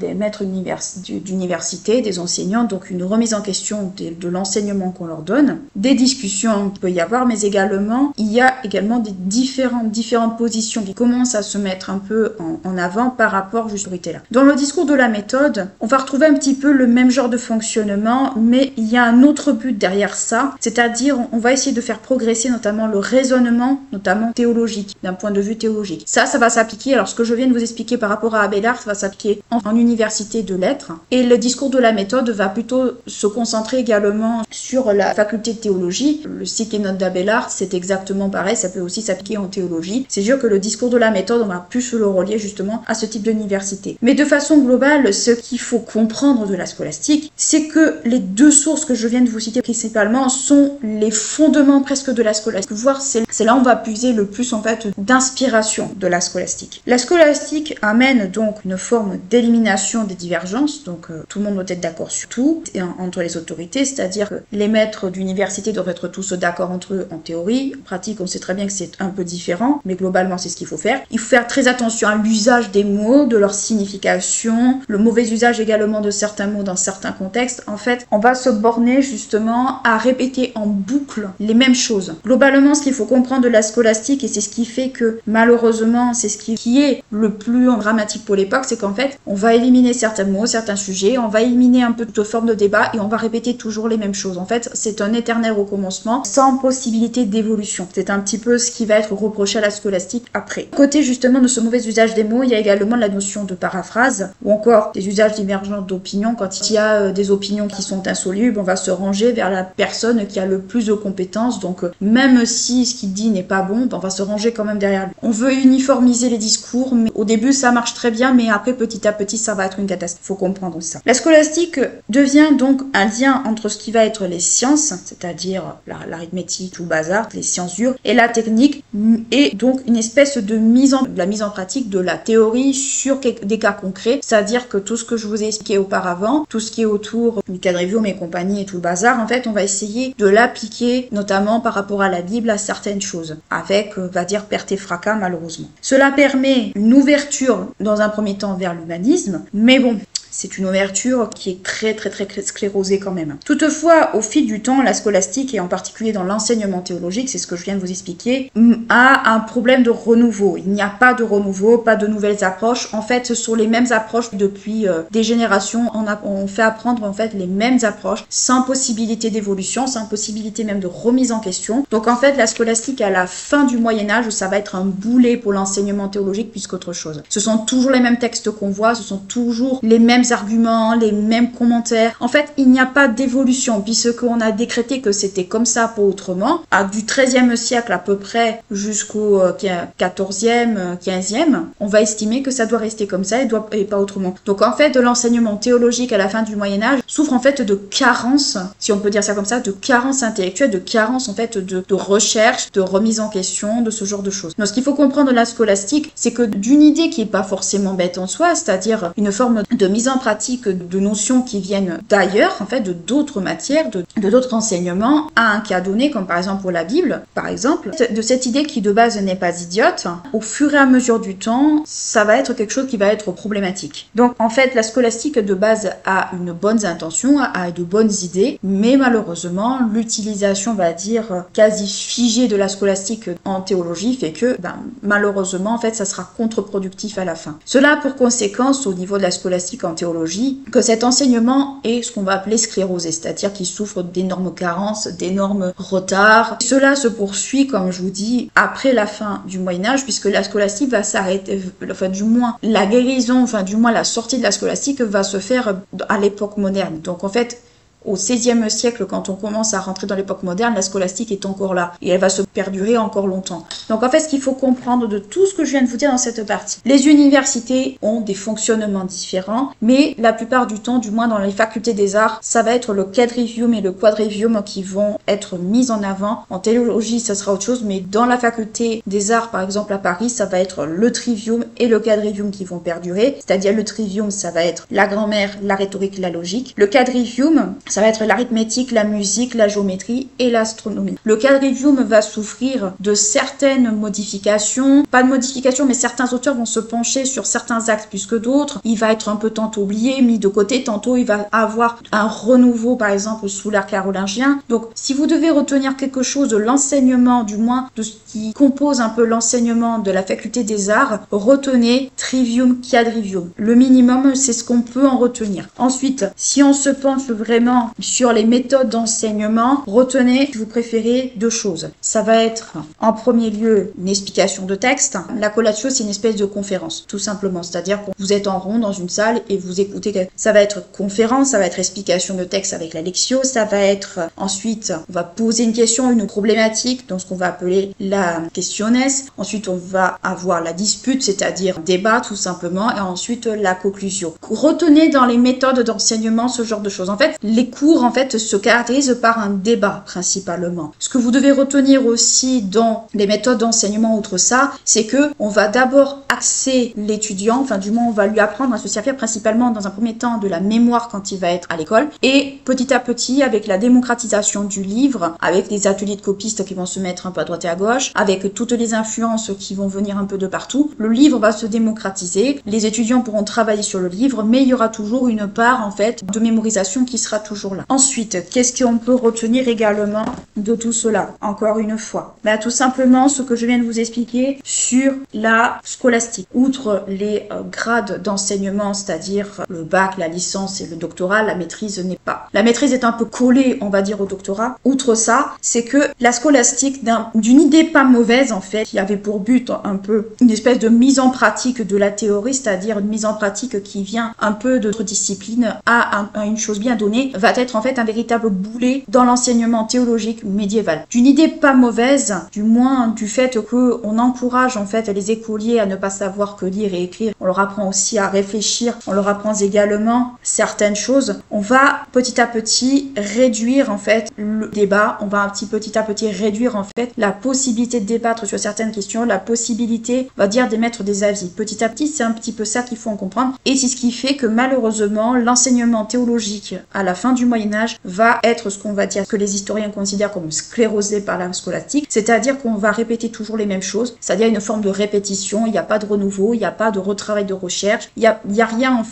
d'université, des enseignants, enseignants, donc une remise en question de l'enseignement qu'on leur donne, des discussions qu'il peut y avoir, mais également, il y a également des différentes positions qui commencent à se mettre un peu en avant par rapport justement à l'autorité-là. Dans le discours de la méthode, on va retrouver un petit peu le même genre de fonctionnement, mais il y a un autre but derrière ça, c'est-à-dire on va essayer de faire progresser notamment le raisonnement, notamment théologique, d'un point de vue théologique. Ça va s'appliquer, alors ce que je viens de vous expliquer par rapport à Abélard, ça va s'appliquer en université de lettres, et le discours de la méthode va plutôt se concentrer également sur la faculté de théologie. Le cycle et notes d'Abélard, c'est exactement pareil, ça peut aussi s'appliquer en théologie. C'est sûr que le discours de la méthode, on va plus le relier justement à ce type d'université. Mais de façon globale, ce qu'il faut comprendre de la scolastique, c'est que les deux sources que je viens de vous citer principalement sont les fondements presque de la scolastique, voire c'est là où on va puiser le plus en fait d'inspiration de la scolastique. La scolastique amène donc une forme d'élimination des divergences, donc tout le monde doit être d'accord sur tout entre les autorités, c'est-à-dire que les maîtres d'université doivent être tous d'accord entre eux en théorie. En pratique, on sait très bien que c'est un peu différent, mais globalement c'est ce qu'il faut faire. Il faut faire très attention à l'usage des mots, de leur signification, le mauvais usage également de certains mots dans certains contextes. En fait, on va se borner justement à répéter en boucle les mêmes choses. Globalement, ce qu'il faut comprendre de la scolastique, et c'est ce qui fait que malheureusement, c'est ce qui est le plus dramatique pour l'époque, c'est qu'en fait, on va éliminer certains mots, certains sujets, on va éliminer un peu de forme de débat et on va répéter toujours les mêmes choses. En fait, c'est un éternel recommencement sans possibilité d'évolution. C'est un petit peu ce qui va être reproché à la scolastique après. Côté justement de ce mauvais usage des mots, il y a également la notion de paraphrase ou encore des usages divergents d'opinions. Quand il y a des opinions qui sont insolubles, on va se ranger vers la personne qui a le plus de compétences. Donc même si ce qu'il dit n'est pas bon, on va se ranger quand même derrière lui. On veut uniformiser les discours, mais au début ça marche très bien, mais après petit à petit ça va être une catastrophe. Faut comprendre ça. La scolastique devient donc un lien entre ce qui va être les sciences, c'est-à-dire l'arithmétique, tout le bazar, les sciences dures, et la technique, et donc une espèce de mise en pratique de la théorie sur des cas concrets, c'est-à-dire que tout ce que je vous ai expliqué auparavant, tout ce qui est autour du quadrivium et compagnie et tout le bazar, en fait on va essayer de l'appliquer notamment par rapport à la Bible à certaines choses, avec, on va dire, perte et fracas malheureusement. Cela permet une ouverture dans un premier temps vers l'humanisme, mais bon, c'est une ouverture qui est très sclérosée quand même. Toutefois, au fil du temps, la scolastique, et en particulier dans l'enseignement théologique, c'est ce que je viens de vous expliquer, a un problème de renouveau. Il n'y a pas de renouveau, pas de nouvelles approches. En fait, ce sont les mêmes approches depuis des générations. On fait apprendre en fait les mêmes approches, sans possibilité d'évolution, sans possibilité même de remise en question. Donc en fait, la scolastique à la fin du Moyen-Âge, ça va être un boulet pour l'enseignement théologique plus qu'autre chose. Ce sont toujours les mêmes textes qu'on voit, ce sont toujours les mêmes arguments, les mêmes commentaires. En fait, il n'y a pas d'évolution puisqu'on a décrété que c'était comme ça, pas autrement. Du XIIIe siècle à peu près jusqu'au XIVe, XVe, on va estimer que ça doit rester comme ça et pas autrement. Donc en fait, l'enseignement théologique à la fin du Moyen-Âge souffre en fait de carence, si on peut dire ça comme ça, de carence intellectuelle, de carence en fait de recherche, de remise en question, de ce genre de choses. Donc ce qu'il faut comprendre de la scolastique, c'est que d'une idée qui est pas forcément bête en soi, c'est-à-dire une forme de mise en pratique de notions qui viennent d'ailleurs, en fait, de d'autres matières, de d'autres enseignements, à un cas donné, comme par exemple pour la Bible, par exemple, de cette idée qui de base n'est pas idiote, au fur et à mesure du temps, ça va être quelque chose qui va être problématique. Donc, en fait, la scolastique de base a une bonne intention, a de bonnes idées, mais malheureusement, l'utilisation, on va dire, quasi figée de la scolastique en théologie fait que, malheureusement, en fait, ça sera contre-productif à la fin. Cela a pour conséquence, au niveau de la scolastique en théologie, que cet enseignement est ce qu'on va appeler sclérosé, c'est-à-dire qu'il souffre d'énormes carences, d'énormes retards. Cela se poursuit, comme je vous dis, après la fin du Moyen-Âge, puisque la scolastique va s'arrêter, enfin du moins la guérison, enfin du moins la sortie de la scolastique va se faire à l'époque moderne. Donc en fait, au XVIe siècle, quand on commence à rentrer dans l'époque moderne, la scolastique est encore là et elle va se perdurer encore longtemps. Donc en fait, ce qu'il faut comprendre de tout ce que je viens de vous dire dans cette partie, les universités ont des fonctionnements différents, mais la plupart du temps, du moins dans les facultés des arts, ça va être le quadrivium et le quadrivium qui vont être mis en avant. En théologie, ça sera autre chose, mais dans la faculté des arts, par exemple à Paris, ça va être le trivium et le quadrivium qui vont perdurer. C'est-à-dire le trivium, ça va être la grammaire, la rhétorique, la logique. Le quadrivium, Ça va être l'arithmétique, la musique, la géométrie et l'astronomie. Le quadrivium va souffrir de certaines modifications, pas de modifications, mais certains auteurs vont se pencher sur certains axes plus que d'autres. Il va être un peu tantôt oublié, mis de côté, tantôt il va avoir un renouveau, par exemple, sous l'ère carolingien. Donc, si vous devez retenir quelque chose de l'enseignement, du moins de ce qui compose un peu l'enseignement de la faculté des arts, retenez trivium, quadrivium. Le minimum, c'est ce qu'on peut en retenir. Ensuite, si on se penche vraiment sur les méthodes d'enseignement, retenez, si vous préférez, deux choses. Ça va être, en premier lieu, une explication de texte. La collatio, c'est une espèce de conférence, tout simplement. C'est-à-dire que vous êtes en rond dans une salle et vous écoutez. Ça va être conférence, ça va être explication de texte avec la lectio, ça va être ensuite, on va poser une question, une problématique, dans ce qu'on va appeler la questiones. Ensuite, on va avoir la dispute, c'est-à-dire débat, tout simplement, et ensuite la conclusion. Retenez dans les méthodes d'enseignement ce genre de choses. En fait, les cours, se caractérisent par un débat, principalement. Ce que vous devez retenir aussi dans les méthodes d'enseignement, outre ça, c'est que on va d'abord axer l'étudiant, du moins, on va lui apprendre à se servir principalement, dans un premier temps, de la mémoire quand il va être à l'école, et petit à petit, avec la démocratisation du livre, avec les ateliers de copistes qui vont se mettre un peu à droite et à gauche, avec toutes les influences qui vont venir un peu de partout, le livre va se démocratiser, les étudiants pourront travailler sur le livre, mais il y aura toujours une part, de mémorisation qui sera toujours là. Ensuite, qu'est-ce qu'on peut retenir également de tout cela? Encore une fois, tout simplement ce que je viens de vous expliquer sur la scolastique. Outre les grades d'enseignement, c'est-à-dire le bac, la licence et le doctorat, la maîtrise n'est pas. La maîtrise est un peu collée, on va dire, au doctorat. Outre ça, c'est que la scolastique, d'une idée pas mauvaise, qui avait pour but un peu une espèce de mise en pratique de la théorie, c'est-à-dire une mise en pratique qui vient un peu d'autres disciplines à une chose bien donnée, va être un véritable boulet dans l'enseignement théologique médiéval. D'une idée pas mauvaise, du moins du fait qu'on encourage les écoliers à ne pas savoir que lire et écrire, on leur apprend aussi à réfléchir, on leur apprend également certaines choses. On va petit à petit réduire le débat, on va petit à petit réduire la possibilité de débattre sur certaines questions, la possibilité, on va dire, d'émettre des avis. Petit à petit, c'est un petit peu ça qu'il faut en comprendre, et c'est ce qui fait que malheureusement, l'enseignement théologique à la fin du Moyen-Âge va être ce qu'on va dire, que les historiens considèrent comme sclérosé par la scolastique, c'est-à-dire qu'on va répéter toujours les mêmes choses, c'est-à-dire une forme de répétition, il n'y a pas de renouveau, il n'y a pas de retravail de recherche, il n'y a rien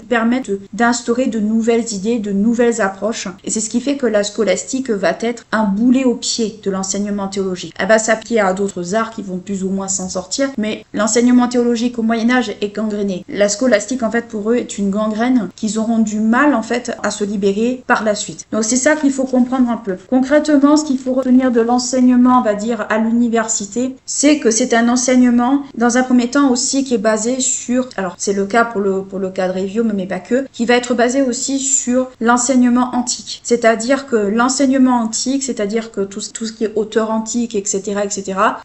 permettre d'instaurer de nouvelles idées, de nouvelles approches, et c'est ce qui fait que la scolastique va être un boulet au pied de l'enseignement théologique. Elle va s'appliquer à d'autres arts qui vont plus ou moins s'en sortir, mais l'enseignement théologique au Moyen-Âge est gangréné. La scolastique, pour eux, est une gangrène qu'ils auront du mal, à se libérer par la suite. Donc c'est ça qu'il faut comprendre un peu. Concrètement, ce qu'il faut retenir de l'enseignement, on va dire, à l'université, c'est que c'est un enseignement, dans un premier temps aussi, qui est basé sur, alors c'est le cas pour le quadrivium, mais pas que, qui va être basé aussi sur l'enseignement antique. C'est-à-dire que l'enseignement antique, c'est-à-dire que tout ce qui est auteur antique, etc.,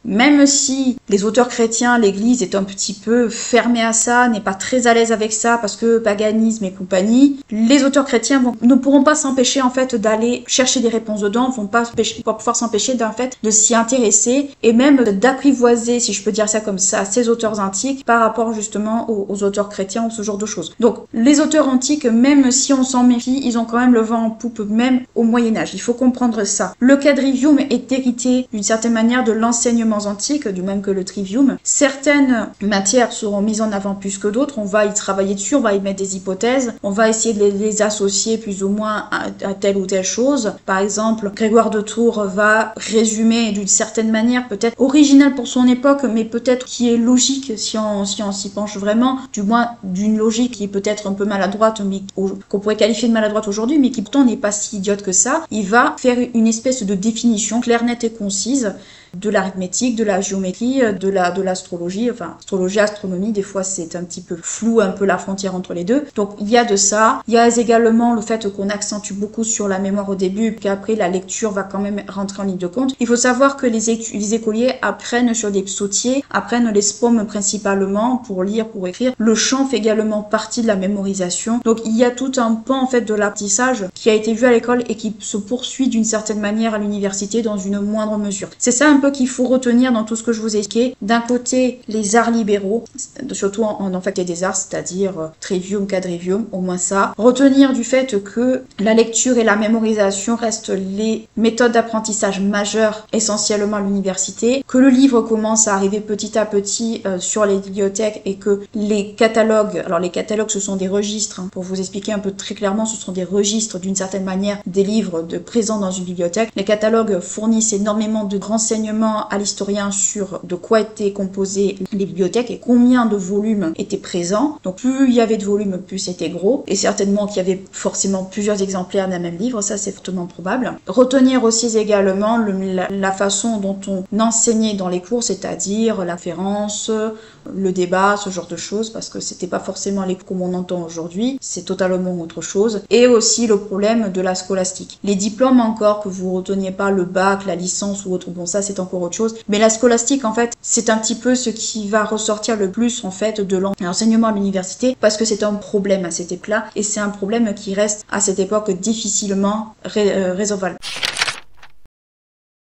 même si les auteurs chrétiens, l'Église est un petit peu fermée à ça, n'est pas très à l'aise avec ça, parce que paganisme et compagnie, les auteurs chrétiens ne pourront pas s'empêcher d'aller chercher des réponses dedans, vont pas pouvoir s'empêcher de s'y intéresser et même d'apprivoiser, si je peux dire ça comme ça, ces auteurs antiques par rapport justement aux auteurs chrétiens ou ce genre de choses. Donc les auteurs antiques, même si on s'en méfie, ils ont quand même le vent en poupe même au Moyen-Âge. Il faut comprendre ça. Le quadrivium est hérité d'une certaine manière de l'enseignement antique, du même que le trivium. Certaines matières seront mises en avant plus que d'autres, on va y travailler dessus, on va y mettre des hypothèses, on va essayer de les associer plus ou moins à telle ou telle chose. Par exemple, Grégoire de Tours va résumer d'une certaine manière, peut-être originale pour son époque, mais peut-être qui est logique si on s'y penche vraiment, du moins d'une logique qui est peut-être un peu maladroite, mais qu'on pourrait qualifier de maladroite aujourd'hui, mais qui pourtant n'est pas si idiote que ça. Il va faire une espèce de définition claire, nette et concise de l'arithmétique, de la géométrie, de l'astrologie, astrologie, astronomie, des fois c'est un petit peu flou, un peu la frontière entre les deux. Donc il y a de ça. Il y a également le fait qu'on accentue beaucoup sur la mémoire au début, puis qu'après la lecture va quand même rentrer en ligne de compte. Il faut savoir que les écoliers apprennent sur des psautiers, apprennent les spomes principalement pour lire, pour écrire. Le chant fait également partie de la mémorisation. Donc il y a tout un pan de l'apprentissage qui a été vu à l'école et qui se poursuit d'une certaine manière à l'université dans une moindre mesure. C'est ça un peu peu qu'il faut retenir dans tout ce que je vous ai expliqué. D'un côté, les arts libéraux, surtout en faculté des arts, c'est-à-dire trivium, quadrivium, au moins ça. Retenir du fait que la lecture et la mémorisation restent les méthodes d'apprentissage majeures essentiellement à l'université, que le livre commence à arriver petit à petit sur les bibliothèques et que les catalogues, alors les catalogues ce sont des registres, pour vous expliquer un peu très clairement, ce sont des registres d'une certaine manière des livres présents dans une bibliothèque. Les catalogues fournissent énormément de renseignements à l'historien sur de quoi étaient composées les bibliothèques et combien de volumes étaient présents. Donc plus il y avait de volumes, plus c'était gros, et certainement qu'il y avait forcément plusieurs exemplaires d'un même livre, ça c'est fortement probable. Retenir aussi également la façon dont on enseignait dans les cours, c'est-à-dire la conférence, le débat, ce genre de choses, parce que c'était pas forcément les cours comme on entend aujourd'hui, c'est totalement autre chose. Et aussi le problème de la scolastique. Les diplômes encore, que vous reteniez pas le bac, la licence ou autre, bon ça c'est encore autre chose, mais la scolastique en fait, c'est un petit peu ce qui va ressortir le plus en fait de l'enseignement à l'université, parce que c'est un problème à cette époque-là, et c'est un problème qui reste à cette époque difficilement résolvable.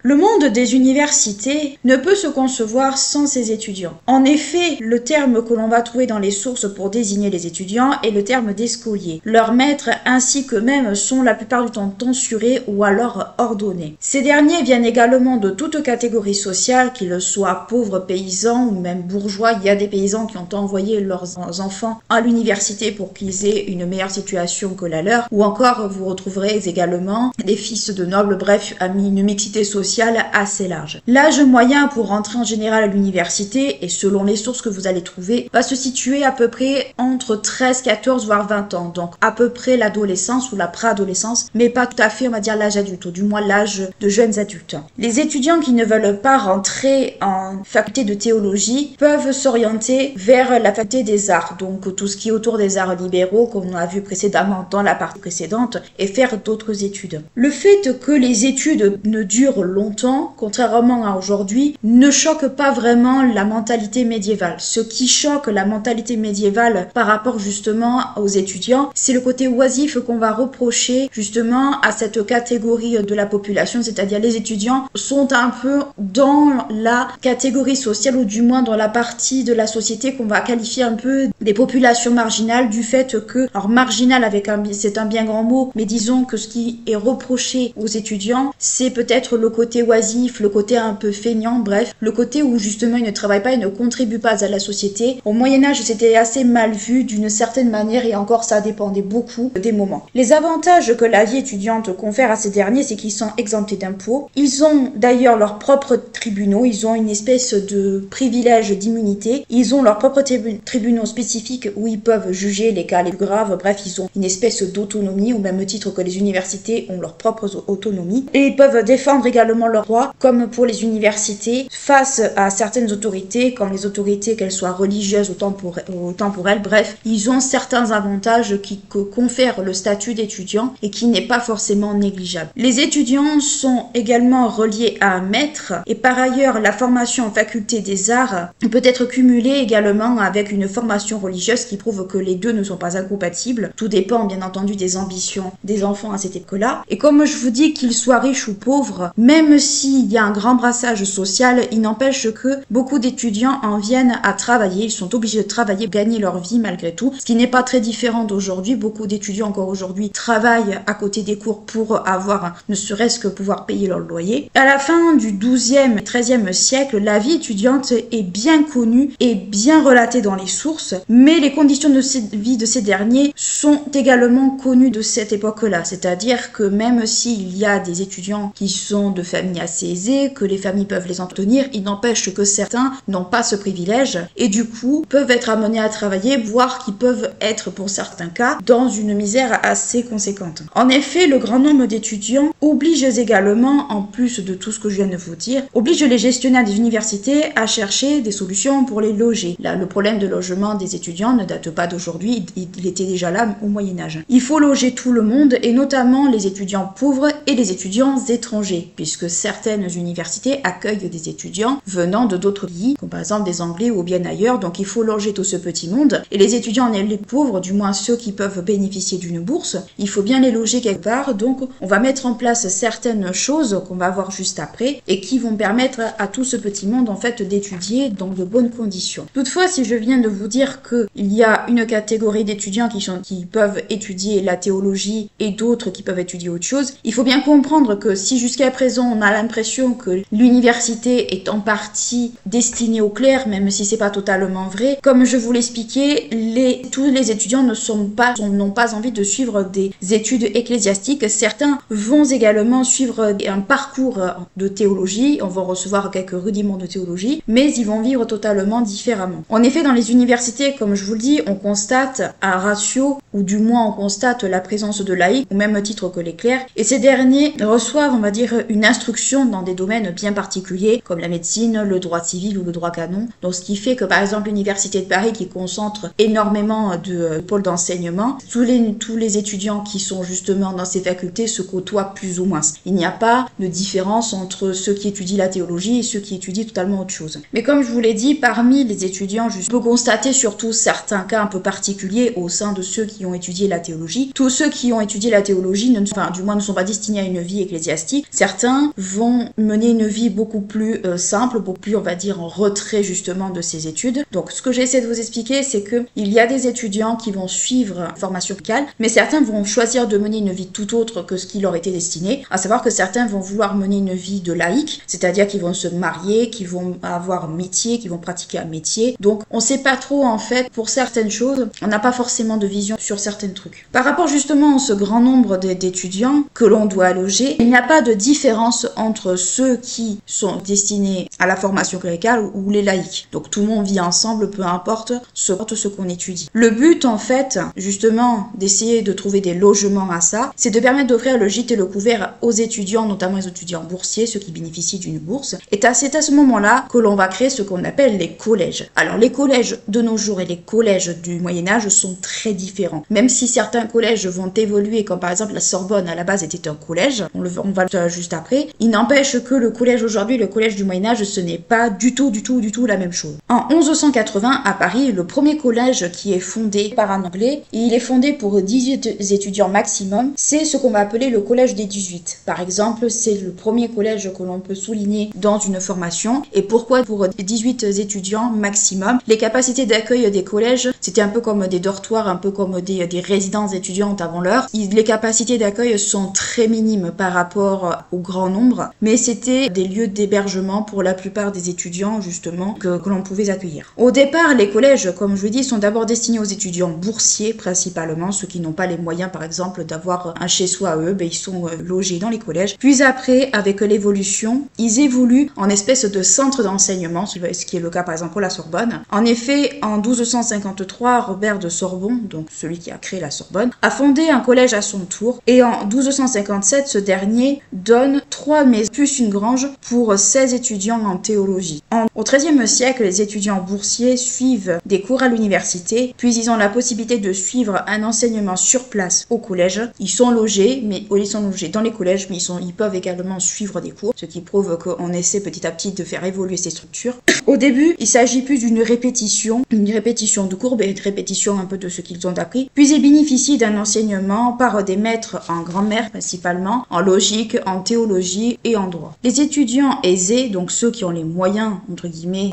Le monde des universités ne peut se concevoir sans ses étudiants. En effet, le terme que l'on va trouver dans les sources pour désigner les étudiants est le terme d'écoliers. Leurs maîtres ainsi qu'eux-mêmes sont la plupart du temps censurés ou alors ordonnés. Ces derniers viennent également de toute catégorie sociale, qu'ils soient pauvres paysans ou même bourgeois. Il y a des paysans qui ont envoyé leurs enfants à l'université pour qu'ils aient une meilleure situation que la leur, ou encore vous retrouverez également des fils de nobles, bref, une mixité sociale assez large. L'âge moyen pour rentrer en général à l'université, et selon les sources que vous allez trouver, va se situer à peu près entre 13, 14 voire 20 ans, donc à peu près l'adolescence ou la préadolescence, mais pas tout à fait on va dire l'âge adulte, ou du moins l'âge de jeunes adultes. Les étudiants qui ne veulent pas rentrer en faculté de théologie peuvent s'orienter vers la faculté des arts, donc tout ce qui est autour des arts libéraux comme on a vu précédemment dans la partie précédente, et faire d'autres études. Le fait que les études ne durent longtemps, contrairement à aujourd'hui, ne choque pas vraiment la mentalité médiévale. Ce qui choque la mentalité médiévale par rapport justement aux étudiants, c'est le côté oisif qu'on va reprocher justement à cette catégorie de la population, c'est-à-dire les étudiants sont un peu dans la catégorie sociale ou du moins dans la partie de la société qu'on va qualifier un peu des populations marginales, du fait que, alors marginal c'est un bien grand mot, mais disons que ce qui est reproché aux étudiants, c'est peut-être le côté oisif, le côté un peu feignant, bref, le côté où justement ils ne travaillent pas et ne contribuent pas à la société. Au Moyen-Âge, c'était assez mal vu d'une certaine manière et encore ça dépendait beaucoup des moments. Les avantages que la vie étudiante confère à ces derniers, c'est qu'ils sont exemptés d'impôts. Ils ont d'ailleurs leurs propres tribunaux, ils ont une espèce de privilège d'immunité, ils ont leurs propres tribunaux spécifiques où ils peuvent juger les cas les plus graves, bref, ils ont une espèce d'autonomie au même titre que les universités ont leur propre autonomie et ils peuvent défendre également leurs droits, comme pour les universités, face à certaines autorités, comme les autorités qu'elles soient religieuses ou temporelles, bref, ils ont certains avantages que confère le statut d'étudiant et qui n'est pas forcément négligeable. Les étudiants sont également reliés à un maître et par ailleurs la formation en faculté des arts peut être cumulée également avec une formation religieuse qui prouve que les deux ne sont pas incompatibles. Tout dépend bien entendu des ambitions des enfants à cette époque-là. Et comme je vous dis qu'ils soient riches ou pauvres, même s'il y a un grand brassage social, il n'empêche que beaucoup d'étudiants en viennent à travailler, ils sont obligés de travailler, gagner leur vie malgré tout, ce qui n'est pas très différent d'aujourd'hui. Beaucoup d'étudiants encore aujourd'hui travaillent à côté des cours pour avoir, ne serait-ce que pouvoir payer leur loyer. À la fin du XIIe et XIIIe siècle, la vie étudiante est bien connue et bien relatée dans les sources, mais les conditions de vie de ces derniers sont également connues de cette époque-là, c'est-à-dire que même s'il y a des étudiants qui sont de familles assez aisées, que les familles peuvent les entretenir, il n'empêche que certains n'ont pas ce privilège et du coup peuvent être amenés à travailler, voire qui peuvent être pour certains cas dans une misère assez conséquente. En effet, le grand nombre d'étudiants oblige également, en plus de tout ce que je viens de vous dire, oblige les gestionnaires des universités à chercher des solutions pour les loger. Là, le problème de logement des étudiants ne date pas d'aujourd'hui, il était déjà là au Moyen-Âge. Il faut loger tout le monde et notamment les étudiants pauvres et les étudiants étrangers, puisque puisque certaines universités accueillent des étudiants venant de d'autres pays, comme par exemple des Anglais ou bien ailleurs, donc il faut loger tout ce petit monde. Et les étudiants, les pauvres, du moins ceux qui peuvent bénéficier d'une bourse, il faut bien les loger quelque part, donc on va mettre en place certaines choses qu'on va voir juste après, et qui vont permettre à tout ce petit monde en fait d'étudier dans de bonnes conditions. Toutefois, si je viens de vous dire qu'il y a une catégorie d'étudiants qui peuvent étudier la théologie et d'autres qui peuvent étudier autre chose, il faut bien comprendre que si jusqu'à présent on a l'impression que l'université est en partie destinée aux clercs, même si c'est pas totalement vrai, comme je vous l'expliquais, tous les étudiants n'ont pas envie de suivre des études ecclésiastiques. Certains vont également suivre un parcours de théologie, on va recevoir quelques rudiments de théologie, mais ils vont vivre totalement différemment. En effet, dans les universités, comme je vous le dis, on constate un ratio, ou du moins on constate la présence de laïcs, au même titre que les clercs, et ces derniers reçoivent, on va dire, une instruction dans des domaines bien particuliers, comme la médecine, le droit civil ou le droit canon. Donc ce qui fait que par exemple l'université de Paris, qui concentre énormément de pôles d'enseignement, tous les étudiants qui sont justement dans ces facultés se côtoient plus ou moins. Il n'y a pas de différence entre ceux qui étudient la théologie et ceux qui étudient totalement autre chose. Mais comme je vous l'ai dit, parmi les étudiants, je peux constater surtout certains cas un peu particuliers au sein de ceux qui ont étudié la théologie. Tous ceux qui ont étudié la théologie, du moins ne sont pas destinés à une vie ecclésiastique. Certains vont mener une vie beaucoup plus simple, beaucoup plus, on va dire, en retrait justement de ces études. Donc ce que j'essaie de vous expliquer, c'est que il y a des étudiants qui vont suivre une formation clericale, mais certains vont choisir de mener une vie tout autre que ce qui leur était destiné, à savoir que certains vont vouloir mener une vie de laïc, c'est-à-dire qu'ils vont se marier, qu'ils vont avoir un métier, qu'ils vont pratiquer un métier. Donc on sait pas trop en fait, pour certaines choses, on n'a pas forcément de vision sur certains trucs. Par rapport justement à ce grand nombre d'étudiants que l'on doit loger, il n'y a pas de différence entre ceux qui sont destinés à la formation cléricale ou les laïcs. Donc tout le monde vit ensemble, peu importe ce qu'on étudie. Le but en fait, justement, d'essayer de trouver des logements à ça, c'est de permettre d'offrir le gîte et le couvert aux étudiants, notamment les étudiants boursiers, ceux qui bénéficient d'une bourse. Et c'est à ce moment-là que l'on va créer ce qu'on appelle les collèges. Alors les collèges de nos jours et les collèges du Moyen-Âge sont très différents. Même si certains collèges vont évoluer, comme par exemple la Sorbonne à la base était un collège, on va le voir juste après, il n'empêche que le collège aujourd'hui, le collège du Moyen-Âge, ce n'est pas du tout la même chose. En 1180, à Paris, le premier collège qui est fondé par un Anglais, et il est fondé pour 18 étudiants maximum, c'est ce qu'on va appeler le collège des 18. Par exemple, c'est le premier collège que l'on peut souligner dans une formation. Et pourquoi pour 18 étudiants maximum? Les capacités d'accueil des collèges, c'était un peu comme des dortoirs, un peu comme des résidences étudiantes avant l'heure. Les capacités d'accueil sont très minimes par rapport au grand nombre, mais c'était des lieux d'hébergement pour la plupart des étudiants justement que l'on pouvait accueillir. Au départ, les collèges, comme je vous dis, sont d'abord destinés aux étudiants boursiers principalement, ceux qui n'ont pas les moyens par exemple d'avoir un chez-soi à eux, ils sont logés dans les collèges. Puis après, avec l'évolution, ils évoluent en espèce de centre d'enseignement, ce qui est le cas par exemple pour la Sorbonne. En effet, en 1253, Robert de Sorbon, donc celui qui a créé la Sorbonne, a fondé un collège à son tour, et en 1257, ce dernier donne 3 maisons plus une grange pour 16 étudiants en théologie. Au XIIIe siècle, les étudiants boursiers suivent des cours à l'université, puis ils ont la possibilité de suivre un enseignement sur place au collège. Ils sont logés dans les collèges, mais ils peuvent également suivre des cours, ce qui prouve qu'on essaie petit à petit de faire évoluer ces structures. Au début, il s'agit plus d'une répétition de cours, une répétition un peu de ce qu'ils ont appris, puis ils bénéficient d'un enseignement par des maîtres en grammaire principalement, en logique, en théologie et en droit. Les étudiants aisés, donc ceux qui ont les moyens, entre guillemets,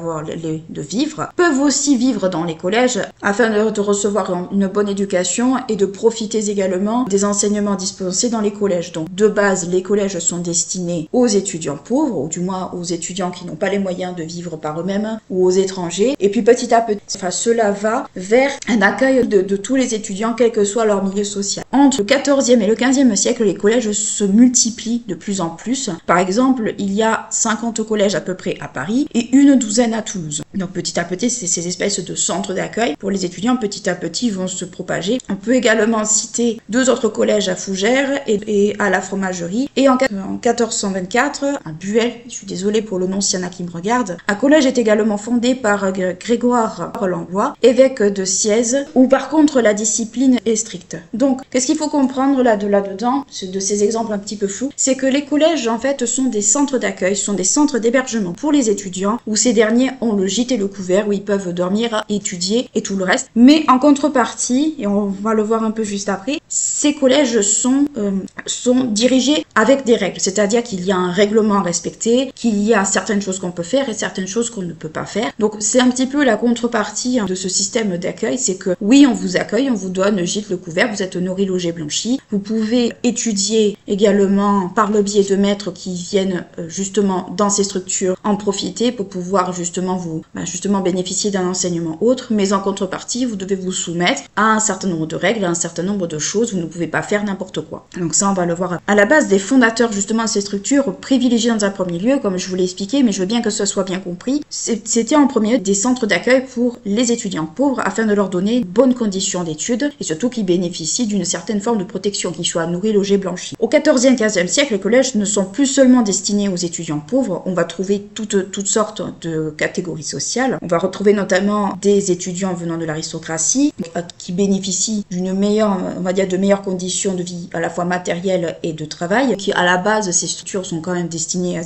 de vivre, peuvent aussi vivre dans les collèges afin de recevoir une bonne éducation et de profiter également des enseignements dispensés dans les collèges. Donc de base, les collèges sont destinés aux étudiants pauvres, ou du moins aux étudiants qui n'ont pas les moyens de vivre par eux-mêmes, ou aux étrangers. Et puis petit à petit, cela va vers un accueil de tous les étudiants, quel que soit leur milieu social. Entre le XIVe et le XVe siècle, les collèges se multiplient de plus en plus. Par exemple, il y a 50 collèges à peu près à Paris et une douzaine à Toulouse. Donc petit à petit, ces espèces de centres d'accueil pour les étudiants, petit à petit, vont se propager. On peut également citer 2 autres collèges à Fougères et à la Fromagerie. Et en 1424, à Buel, je suis désolée pour le nom s'il y en a qui me regardent, un collège est également fondé par Grégoire Langlois, évêque de Sièze, où par contre la discipline est stricte. Donc, qu'est-ce qu'il faut comprendre là-dedans, de ces exemples un petit peu flous, c'est que les collèges collèges, en fait, sont des centres d'accueil, sont des centres d'hébergement pour les étudiants, où ces derniers ont le gîte et le couvert, où ils peuvent dormir, étudier et tout le reste. Mais en contrepartie, et on va le voir un peu juste après, ces collèges sont dirigés avec des règles, c'est-à-dire qu'il y a un règlement à respecter, qu'il y a certaines choses qu'on peut faire et certaines choses qu'on ne peut pas faire. Donc c'est un petit peu la contrepartie de ce système d'accueil, c'est que oui, on vous accueille, on vous donne le gîte, le couvert, vous êtes nourri, logé, blanchi. Vous pouvez étudier également par le biais de maîtres qui viennent justement dans ces structures en profiter pour pouvoir justement bénéficier d'un enseignement autre, mais en contrepartie, vous devez vous soumettre à un certain nombre de règles, à un certain nombre de choses, vous ne pouvez pas faire n'importe quoi. Donc ça, on va le voir à la base des fondateurs justement de ces structures, privilégiés dans un premier lieu, comme je vous l'ai expliqué, mais je veux bien que ce soit bien compris, c'était en premier lieu des centres d'accueil pour les étudiants pauvres afin de leur donner de bonnes conditions d'études et surtout qu'ils bénéficient d'une certaine forme de protection, qu'ils soient nourris, logés, blanchis. Au XIVe, XVe siècle, les collèges ne sont plus seulement destinés aux étudiants pauvres, on va trouver toutes sortes de catégories sociales. On va retrouver notamment des étudiants venant de l'aristocratie qui bénéficient d'une meilleure, on va dire, de meilleures conditions de vie à la fois matérielles et de travail, qui à la base, ces structures sont quand même destinées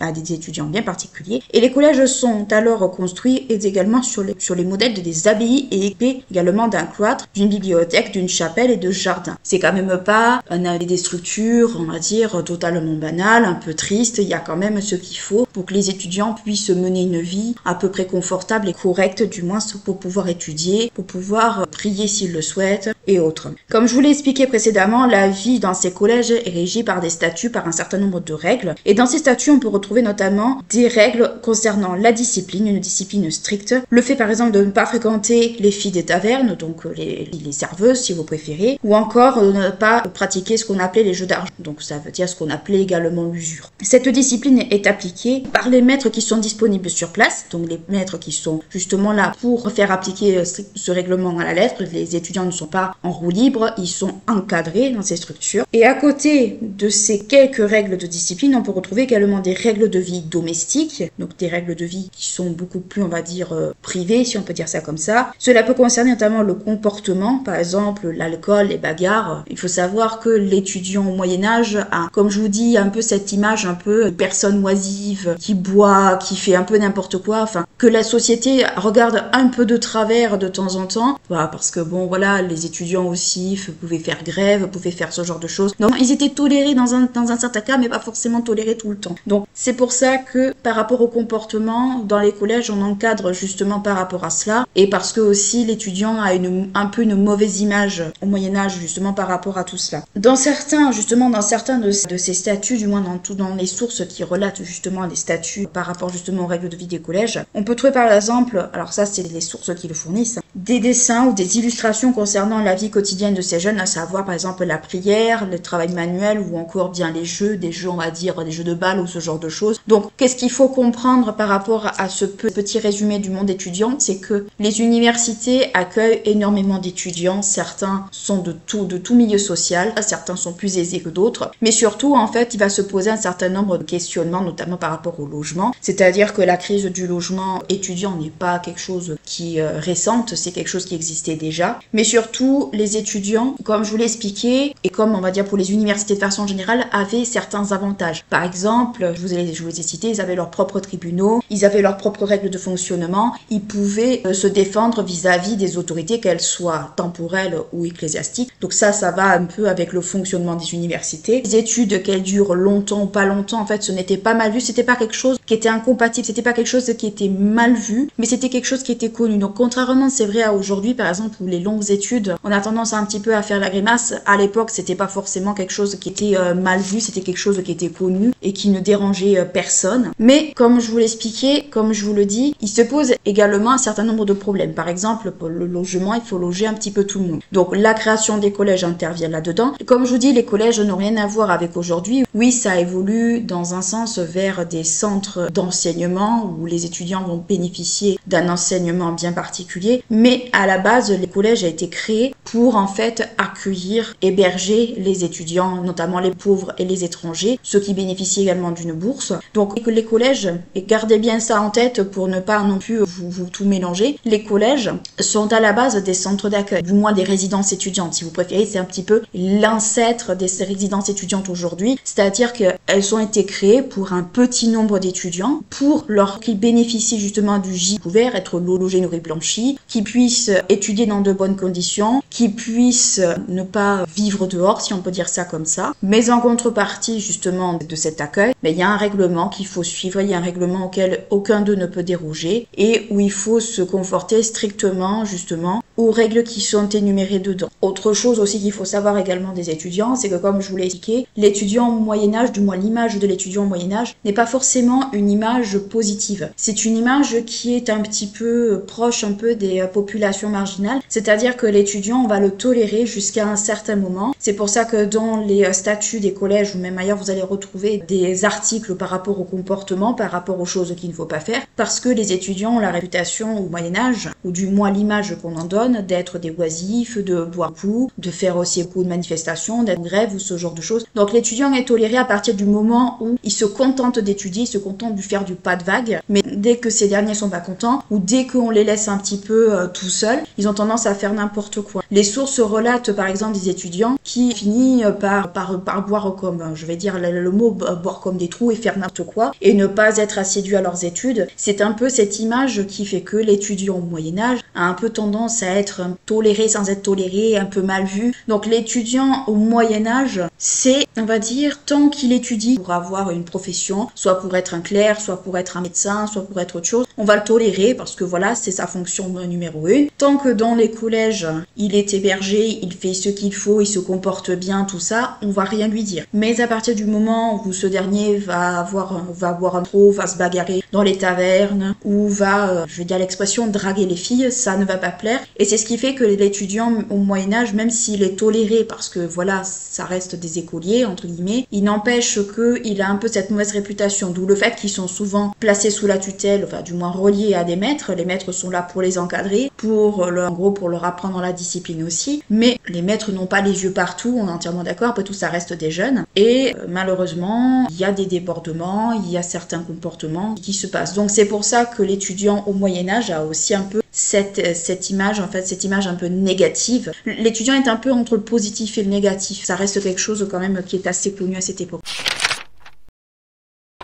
à des étudiants bien particuliers. Et les collèges sont alors construits également sur les modèles des abbayes et équipés également d'un cloître, d'une bibliothèque, d'une chapelle et de jardins. C'est quand même pas des structures, on va dire, totalement banales, un peu tristes. Il y a quand même ce qu'il faut pour que les étudiants puissent mener une vie à peu près confortable et correcte, du moins pour pouvoir étudier, pour pouvoir prier s'ils le souhaitent et autres. Comme je vous l'ai expliqué précédemment, la vie dans ces collèges est régie par des statuts, par un certain nombre de règles. Et dans ces statuts, on peut retrouver notamment des règles concernant la discipline, une discipline stricte. Le fait par exemple de ne pas fréquenter les filles des tavernes, donc les serveuses si vous préférez, ou encore de ne pas pratiquer ce qu'on appelait les jeux d'argent, donc ça veut dire ce qu'on appelait également l'usure. Cette discipline est appliquée par les maîtres qui sont disponibles sur place, donc les maîtres qui sont justement là pour faire appliquer ce règlement à la lettre. Les étudiants ne sont pas en roue libre, ils sont encadrés dans ces structures. Et à côté de ces quelques règles de discipline, on peut retrouver également des règles de vie domestiques, donc des règles de vie qui sont beaucoup plus, on va dire, privées, si on peut dire ça comme ça. Cela peut concerner notamment le comportement, par exemple l'alcool, les bagarres. Il faut savoir que l'étudiant au Moyen-Âge a, comme je vous dis, un peu cette image un peu de personne oisive, qui boit, qui fait un peu n'importe quoi, enfin, que la société regarde un peu de travers de temps en temps, voilà, parce que bon, voilà, les étudiants aussi pouvaient faire grève, pouvaient faire ce genre de choses. Donc, ils étaient tolérés dans un certain cas, mais pas forcément tolérés tout le temps. Donc, c'est pour ça que par rapport au comportement, dans les collèges, on encadre justement par rapport à cela, et parce que aussi l'étudiant a un peu une mauvaise image au Moyen-Âge, justement par rapport à tout cela. Dans certains de ces statuts, du moins dans les sources qui relatent justement les statuts par rapport justement aux règles de vie des collèges, on peut trouver par exemple, alors ça c'est les sources qui le fournissent, des dessins ou des illustrations concernant la vie quotidienne de ces jeunes, à savoir par exemple la prière, le travail manuel ou encore bien des jeux, on va dire des jeux de balle ou ce genre de choses. Donc qu'est-ce qu'il faut comprendre par rapport à ce petit résumé du monde étudiant, c'est que les universités accueillent énormément d'étudiants, certains sont de tout milieu social, certains sont plus aisés que d'autres, mais surtout en fait il va se poser un certain nombre de questionnements, notamment par rapport au logement, c'est-à-dire que la crise du logement étudiant n'est pas quelque chose qui est récente, c'est quelque chose qui existait déjà, mais surtout les étudiants, comme je vous l'ai expliqué, et comme on va dire pour les universités de façon générale, avaient certains avantages. Par exemple, je vous ai cité, ils avaient leurs propres tribunaux, ils avaient leurs propres règles de fonctionnement, ils pouvaient se défendre vis-à-vis des autorités, qu'elles soient temporelles ou ecclésiastiques. Donc ça va un peu avec le fonctionnement des universités. Les études, qu'elles durent longtemps ou pas longtemps, en fait, ce n'était pas mal vu, c'était pas quelque chose qui était incompatible, c'était pas quelque chose qui était mal vu, mais c'était quelque chose qui était connu. Donc contrairement, c'est vrai à aujourd'hui, par exemple, où les longues études, on a tendance un petit peu à faire la grimace, à l'époque, c'était pas forcément quelque chose qui était mal vu, c'était quelque chose qui était connu et qui ne dérangeait personne. Mais comme je vous l'expliquais, comme je vous le dis, il se pose également un certain nombre de problèmes. Par exemple, pour le logement, il faut loger un petit peu tout le monde. Donc la création des collèges intervient là-dedans. Et comme je vous dis, les collèges n'ont rien à voir avec aujourd'hui. Oui, ça évolue dans un sens vers des centres d'enseignement où les étudiants vont bénéficier d'un enseignement bien particulier, mais mais à la base, les collèges ont été créés pour en fait accueillir, héberger les étudiants, notamment les pauvres et les étrangers, ceux qui bénéficient également d'une bourse. Donc les collèges, et gardez bien ça en tête pour ne pas non plus vous tout mélanger, les collèges sont à la base des centres d'accueil, du moins des résidences étudiantes si vous préférez, c'est un petit peu l'ancêtre des résidences étudiantes aujourd'hui, c'est-à-dire qu'elles ont été créées pour un petit nombre d'étudiants, pour qu'ils bénéficient justement du gîte couvert, être logés, nourris, blanchis, qu'ils puissent étudier dans de bonnes conditions, qu'ils puissent ne pas vivre dehors, si on peut dire ça comme ça. Mais en contrepartie justement de cet accueil, il y a un règlement qu'il faut suivre, il y a un règlement auquel aucun d'eux ne peut déroger et où il faut se conforter strictement justement aux règles qui sont énumérées dedans. Autre chose aussi qu'il faut savoir également des étudiants, c'est que comme je vous l'ai expliqué, l'étudiant au Moyen-Âge, du moins l'image de l'étudiant au Moyen-Âge, n'est pas forcément une image positive. C'est une image qui est un petit peu proche un peu des populations marginales, c'est-à-dire que l'étudiant, on va le tolérer jusqu'à un certain moment. C'est pour ça que dans les statuts des collèges ou même ailleurs, vous allez retrouver des articles par rapport au comportement, par rapport aux choses qu'il ne faut pas faire, parce que les étudiants ont la réputation au Moyen-Âge, ou du moins l'image qu'on en donne, d'être des oisifs, de boire beaucoup, de faire aussi beaucoup de manifestations, d'être en grève ou ce genre de choses. Donc l'étudiant est toléré à partir du moment où il se contente d'étudier, il se contente de faire du pas de vague, mais dès que ces derniers sont pas contents, ou dès qu'on les laisse un petit peu tout seuls, ils ont tendance à faire n'importe quoi. Les sources relatent par exemple des étudiants qui finissent par boire comme, je vais dire le mot, boire comme des trous et faire n'importe quoi, et ne pas être assidus à leurs études. C'est un peu cette image qui fait que l'étudiant au Moyen-Âge a un peu tendance à être toléré sans être toléré, un peu mal vu. Donc l'étudiant au Moyen-Âge, c'est, on va dire, tant qu'il étudie pour avoir une profession, soit pour être un clerc, soit pour être un médecin, soit pour être autre chose, on va le tolérer parce que voilà, c'est sa fonction numéro 1. Tant que dans les collèges, il est hébergé, il fait ce qu'il faut, il se comporte bien, tout ça, on va rien lui dire. Mais à partir du moment où ce dernier va boire un trop, va se bagarrer dans les tavernes, ou va, je vais dire l'expression, draguer les filles, ça ne va pas plaire. Et c'est ce qui fait que l'étudiant au Moyen-Âge, même s'il est toléré parce que voilà, ça reste des écoliers, entre guillemets, il n'empêche qu'il a un peu cette mauvaise réputation, d'où le fait qu'ils sont souvent placés sous la tutelle, enfin du moins reliés à des maîtres. Les maîtres sont là pour les encadrer, en gros pour leur apprendre la discipline aussi, mais les maîtres n'ont pas les yeux partout, on est entièrement d'accord, après tout ça reste des jeunes, et malheureusement, il y a des débordements, il y a certains comportements qui se passent. Donc c'est pour ça que l'étudiant au Moyen-Âge a aussi un peu cette image, en fait, cette image un peu négative. L'étudiant est un peu entre le positif et le négatif. Ça reste quelque chose quand même qui est assez connu à cette époque.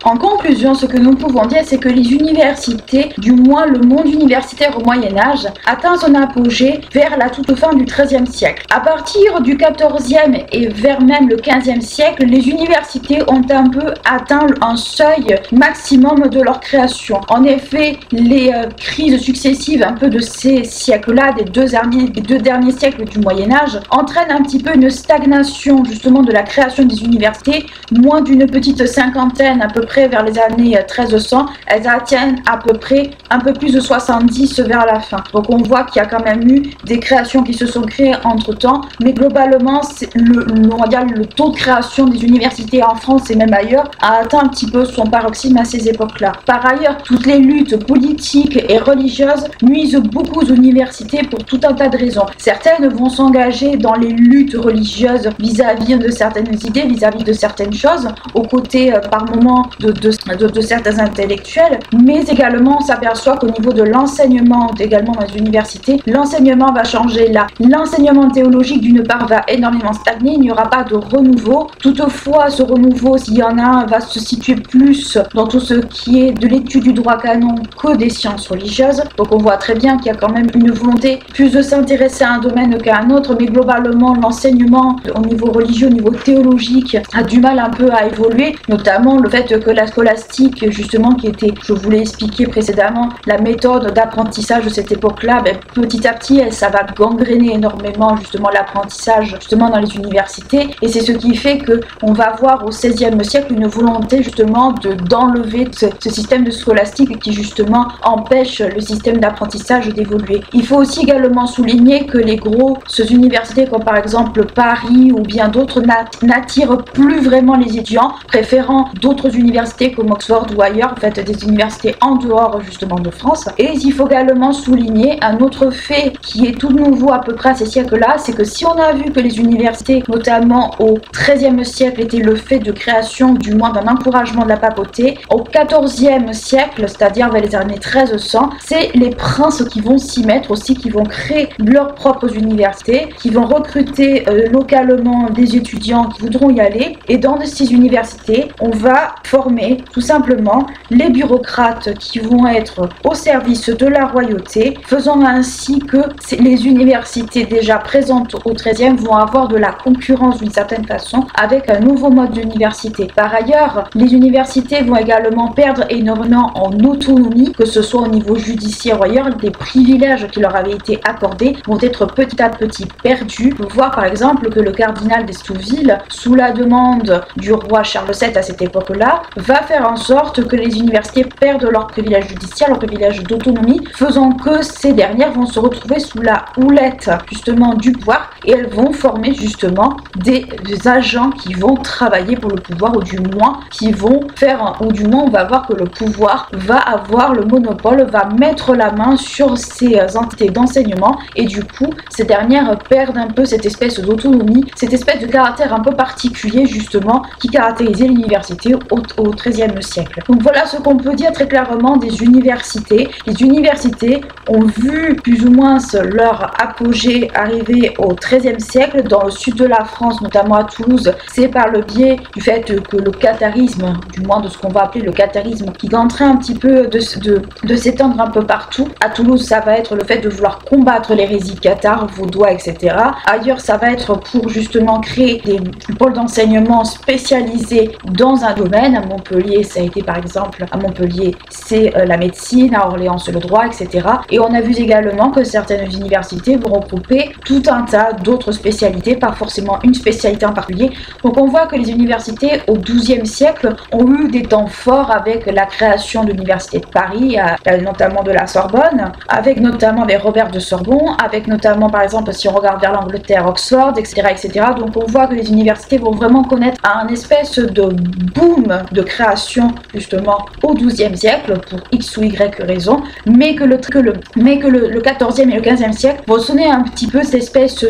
En conclusion, ce que nous pouvons dire, c'est que les universités, du moins le monde universitaire au Moyen-Âge, atteint son apogée vers la toute fin du XIIIe siècle. À partir du XIVe et vers même le XVe siècle, les universités ont un peu atteint un seuil maximum de leur création. En effet, les crises successives un peu de ces siècles-là, des deux derniers siècles du Moyen-Âge, entraînent un petit peu une stagnation justement de la création des universités, moins d'une petite cinquantaine à peu près vers les années 1300, elles atteignent à peu près un peu plus de 70 vers la fin. Donc on voit qu'il y a quand même eu des créations qui se sont créées entre temps, mais globalement le taux de création des universités en France et même ailleurs a atteint un petit peu son paroxysme à ces époques-là. Par ailleurs, toutes les luttes politiques et religieuses nuisent beaucoup aux universités pour tout un tas de raisons. Certaines vont s'engager dans les luttes religieuses vis-à-vis de certaines idées, vis-à-vis de certaines choses, aux côtés par moments de certains intellectuels, mais également on s'aperçoit qu'au niveau de l'enseignement également dans les universités, l'enseignement va changer là. L'enseignement théologique d'une part va énormément stagner, il n'y aura pas de renouveau. Toutefois, ce renouveau, s'il y en a un, va se situer plus dans tout ce qui est de l'étude du droit canon que des sciences religieuses. Donc on voit très bien qu'il y a quand même une volonté plus de s'intéresser à un domaine qu'à un autre, mais globalement l'enseignement au niveau religieux, au niveau théologique a du mal un peu à évoluer, notamment le fait que la scolastique, justement, qui était, je vous l'ai expliqué précédemment, la méthode d'apprentissage de cette époque-là, petit à petit, ça va gangréner énormément, justement, l'apprentissage, justement, dans les universités, et c'est ce qui fait que on va voir au XVIe siècle une volonté, justement, d'enlever ce système de scolastique qui, justement, empêche le système d'apprentissage d'évoluer. Il faut aussi également souligner que les grosses universités, comme par exemple Paris ou bien d'autres, n'attirent plus vraiment les étudiants, préférant d'autres universités universités comme Oxford ou ailleurs, en fait des universités en dehors justement de France. Et il faut également souligner un autre fait qui est tout nouveau à peu près à ces siècles-là, c'est que si on a vu que les universités, notamment au XIIIe siècle, étaient le fait de création, du moins d'un encouragement de la papauté, au XIVe siècle, c'est-à-dire vers les années 1300, c'est les princes qui vont s'y mettre aussi, qui vont créer leurs propres universités, qui vont recruter localement des étudiants qui voudront y aller. Et dans ces universités, on va former tout simplement les bureaucrates qui vont être au service de la royauté, faisant ainsi que les universités déjà présentes au XIIIe vont avoir de la concurrence d'une certaine façon avec un nouveau mode d'université. Par ailleurs, les universités vont également perdre énormément en autonomie, que ce soit au niveau judiciaire ou ailleurs. Des privilèges qui leur avaient été accordés vont être petit à petit perdus. On peut voir par exemple que le cardinal d'Estouville, sous la demande du roi Charles VII à cette époque-là, va faire en sorte que les universités perdent leurs privilèges judiciaires, leurs privilèges d'autonomie, faisant que ces dernières vont se retrouver sous la houlette justement du pouvoir et elles vont former justement des agents qui vont travailler pour le pouvoir, ou du moins qui vont faire, ou du moins on va voir que le pouvoir va avoir le monopole, va mettre la main sur ces entités d'enseignement, et du coup ces dernières perdent un peu cette espèce d'autonomie, cette espèce de caractère un peu particulier justement qui caractérisait l'université au XIIIe siècle. Donc voilà ce qu'on peut dire très clairement des universités. Les universités ont vu plus ou moins leur apogée arriver au XIIIe siècle dans le sud de la France, notamment à Toulouse. C'est par le biais du fait que le catharisme, du moins de ce qu'on va appeler le catharisme, qui est en train un petit peu de s'étendre un peu partout. À Toulouse, ça va être le fait de vouloir combattre l'hérésie cathare, vaudois, etc. Ailleurs, ça va être pour justement créer des pôles d'enseignement spécialisés dans un domaine. À Montpellier, ça a été par exemple, à Montpellier, c'est la médecine, à Orléans, c'est le droit, etc. Et on a vu également que certaines universités vont regrouper tout un tas d'autres spécialités, pas forcément une spécialité en particulier. Donc on voit que les universités au XIIe siècle ont eu des temps forts avec la création de l'université de Paris, notamment de la Sorbonne, avec notamment avec Robert de Sorbon, avec notamment par exemple si on regarde vers l'Angleterre, Oxford, etc., etc. Donc on voit que les universités vont vraiment connaître un espèce de boom de création justement au XIIe siècle pour X ou Y raison, mais que le XIVe et le XVe siècle vont sonner un petit peu cette espèce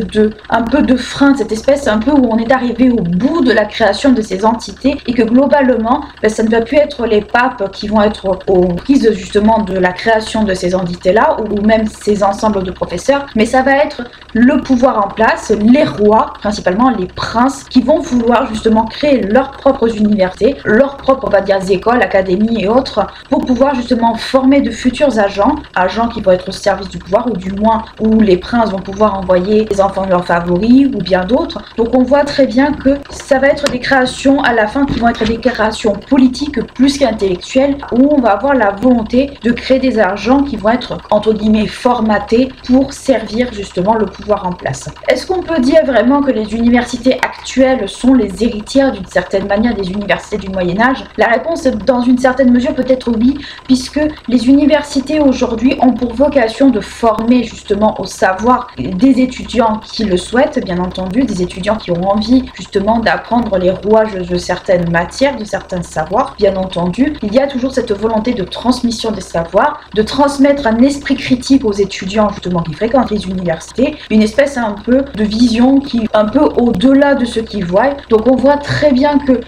un peu de frein, cette espèce un peu où on est arrivé au bout de la création de ces entités et que globalement ça ne va plus être les papes qui vont être aux prises justement de la création de ces entités-là ou même ces ensembles de professeurs, mais ça va être le pouvoir en place, les rois, principalement les princes, qui vont vouloir justement créer leurs propres universités, leurs propres, on va dire, écoles, académies et autres, pour pouvoir justement former de futurs agents qui vont être au service du pouvoir, ou du moins où les princes vont pouvoir envoyer les enfants de leurs favoris, ou bien d'autres. Donc on voit très bien que ça va être des créations à la fin qui vont être des créations politiques plus qu'intellectuelles, où on va avoir la volonté de créer des agents qui vont être, entre guillemets, formatés pour servir justement le pouvoir en place. Est-ce qu'on peut dire vraiment que les universités actuelles sont les héritières d'une certaine manière des universités du Moyen-Âge? La réponse, dans une certaine mesure, peut être oui, puisque les universités aujourd'hui ont pour vocation de former justement au savoir des étudiants qui le souhaitent, bien entendu, des étudiants qui ont envie justement d'apprendre les rouages de certaines matières, de certains savoirs, bien entendu. Il y a toujours cette volonté de transmission des savoirs, de transmettre un esprit critique aux étudiants justement qui fréquentent les universités, une espèce un peu de vision qui est un peu au-delà de ce qu'ils voient. Donc on voit très bien que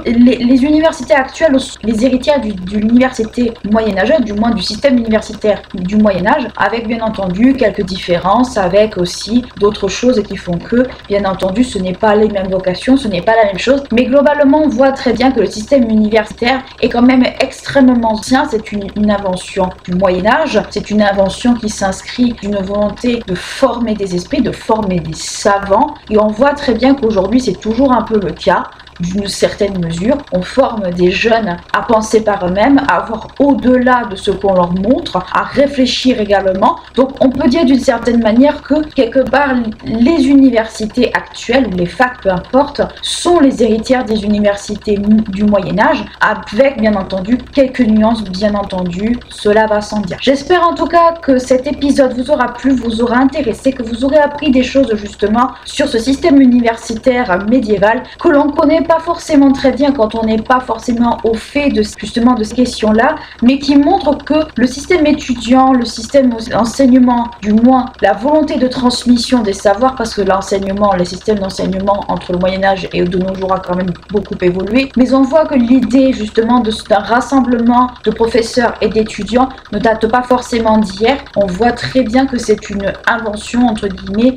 les universités actuelles, les héritières de l'université moyenâgeuse, du moins du système universitaire du Moyen-Âge, avec bien entendu quelques différences, avec aussi d'autres choses qui font que, bien entendu, ce n'est pas les mêmes vocations, ce n'est pas la même chose, mais globalement on voit très bien que le système universitaire est quand même extrêmement ancien. C'est une invention du Moyen-Âge, c'est une invention qui s'inscrit d'une volonté de former des esprits, de former des savants, et on voit très bien qu'aujourd'hui c'est toujours un peu le cas. D'une certaine mesure, on forme des jeunes à penser par eux-mêmes, à voir au-delà de ce qu'on leur montre, à réfléchir également. Donc on peut dire d'une certaine manière que quelque part les universités actuelles, ou les facs peu importe, sont les héritières des universités du Moyen-Âge, avec bien entendu quelques nuances, bien entendu, cela va sans dire. J'espère en tout cas que cet épisode vous aura plu, vous aura intéressé, que vous aurez appris des choses justement sur ce système universitaire médiéval que l'on connaît pas forcément très bien quand on n'est pas forcément au fait de justement de ces questions-là, mais qui montrent que le système étudiant, le système enseignement, du moins la volonté de transmission des savoirs, parce que l'enseignement, les systèmes d'enseignement entre le Moyen-Âge et de nos jours a quand même beaucoup évolué, mais on voit que l'idée justement d'un rassemblement de professeurs et d'étudiants ne date pas forcément d'hier. On voit très bien que c'est une invention entre guillemets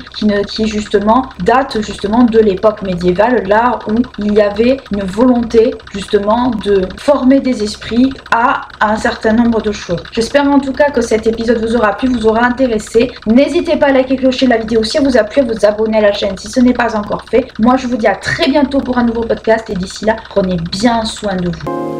qui justement date justement de l'époque médiévale, là où il y avait une volonté justement de former des esprits à un certain nombre de choses. J'espère en tout cas que cet épisode vous aura plu, vous aura intéressé. N'hésitez pas à liker et clocher la vidéo si elle vous a plu, à vous abonner à la chaîne si ce n'est pas encore fait. Moi je vous dis à très bientôt pour un nouveau podcast et d'ici là, prenez bien soin de vous.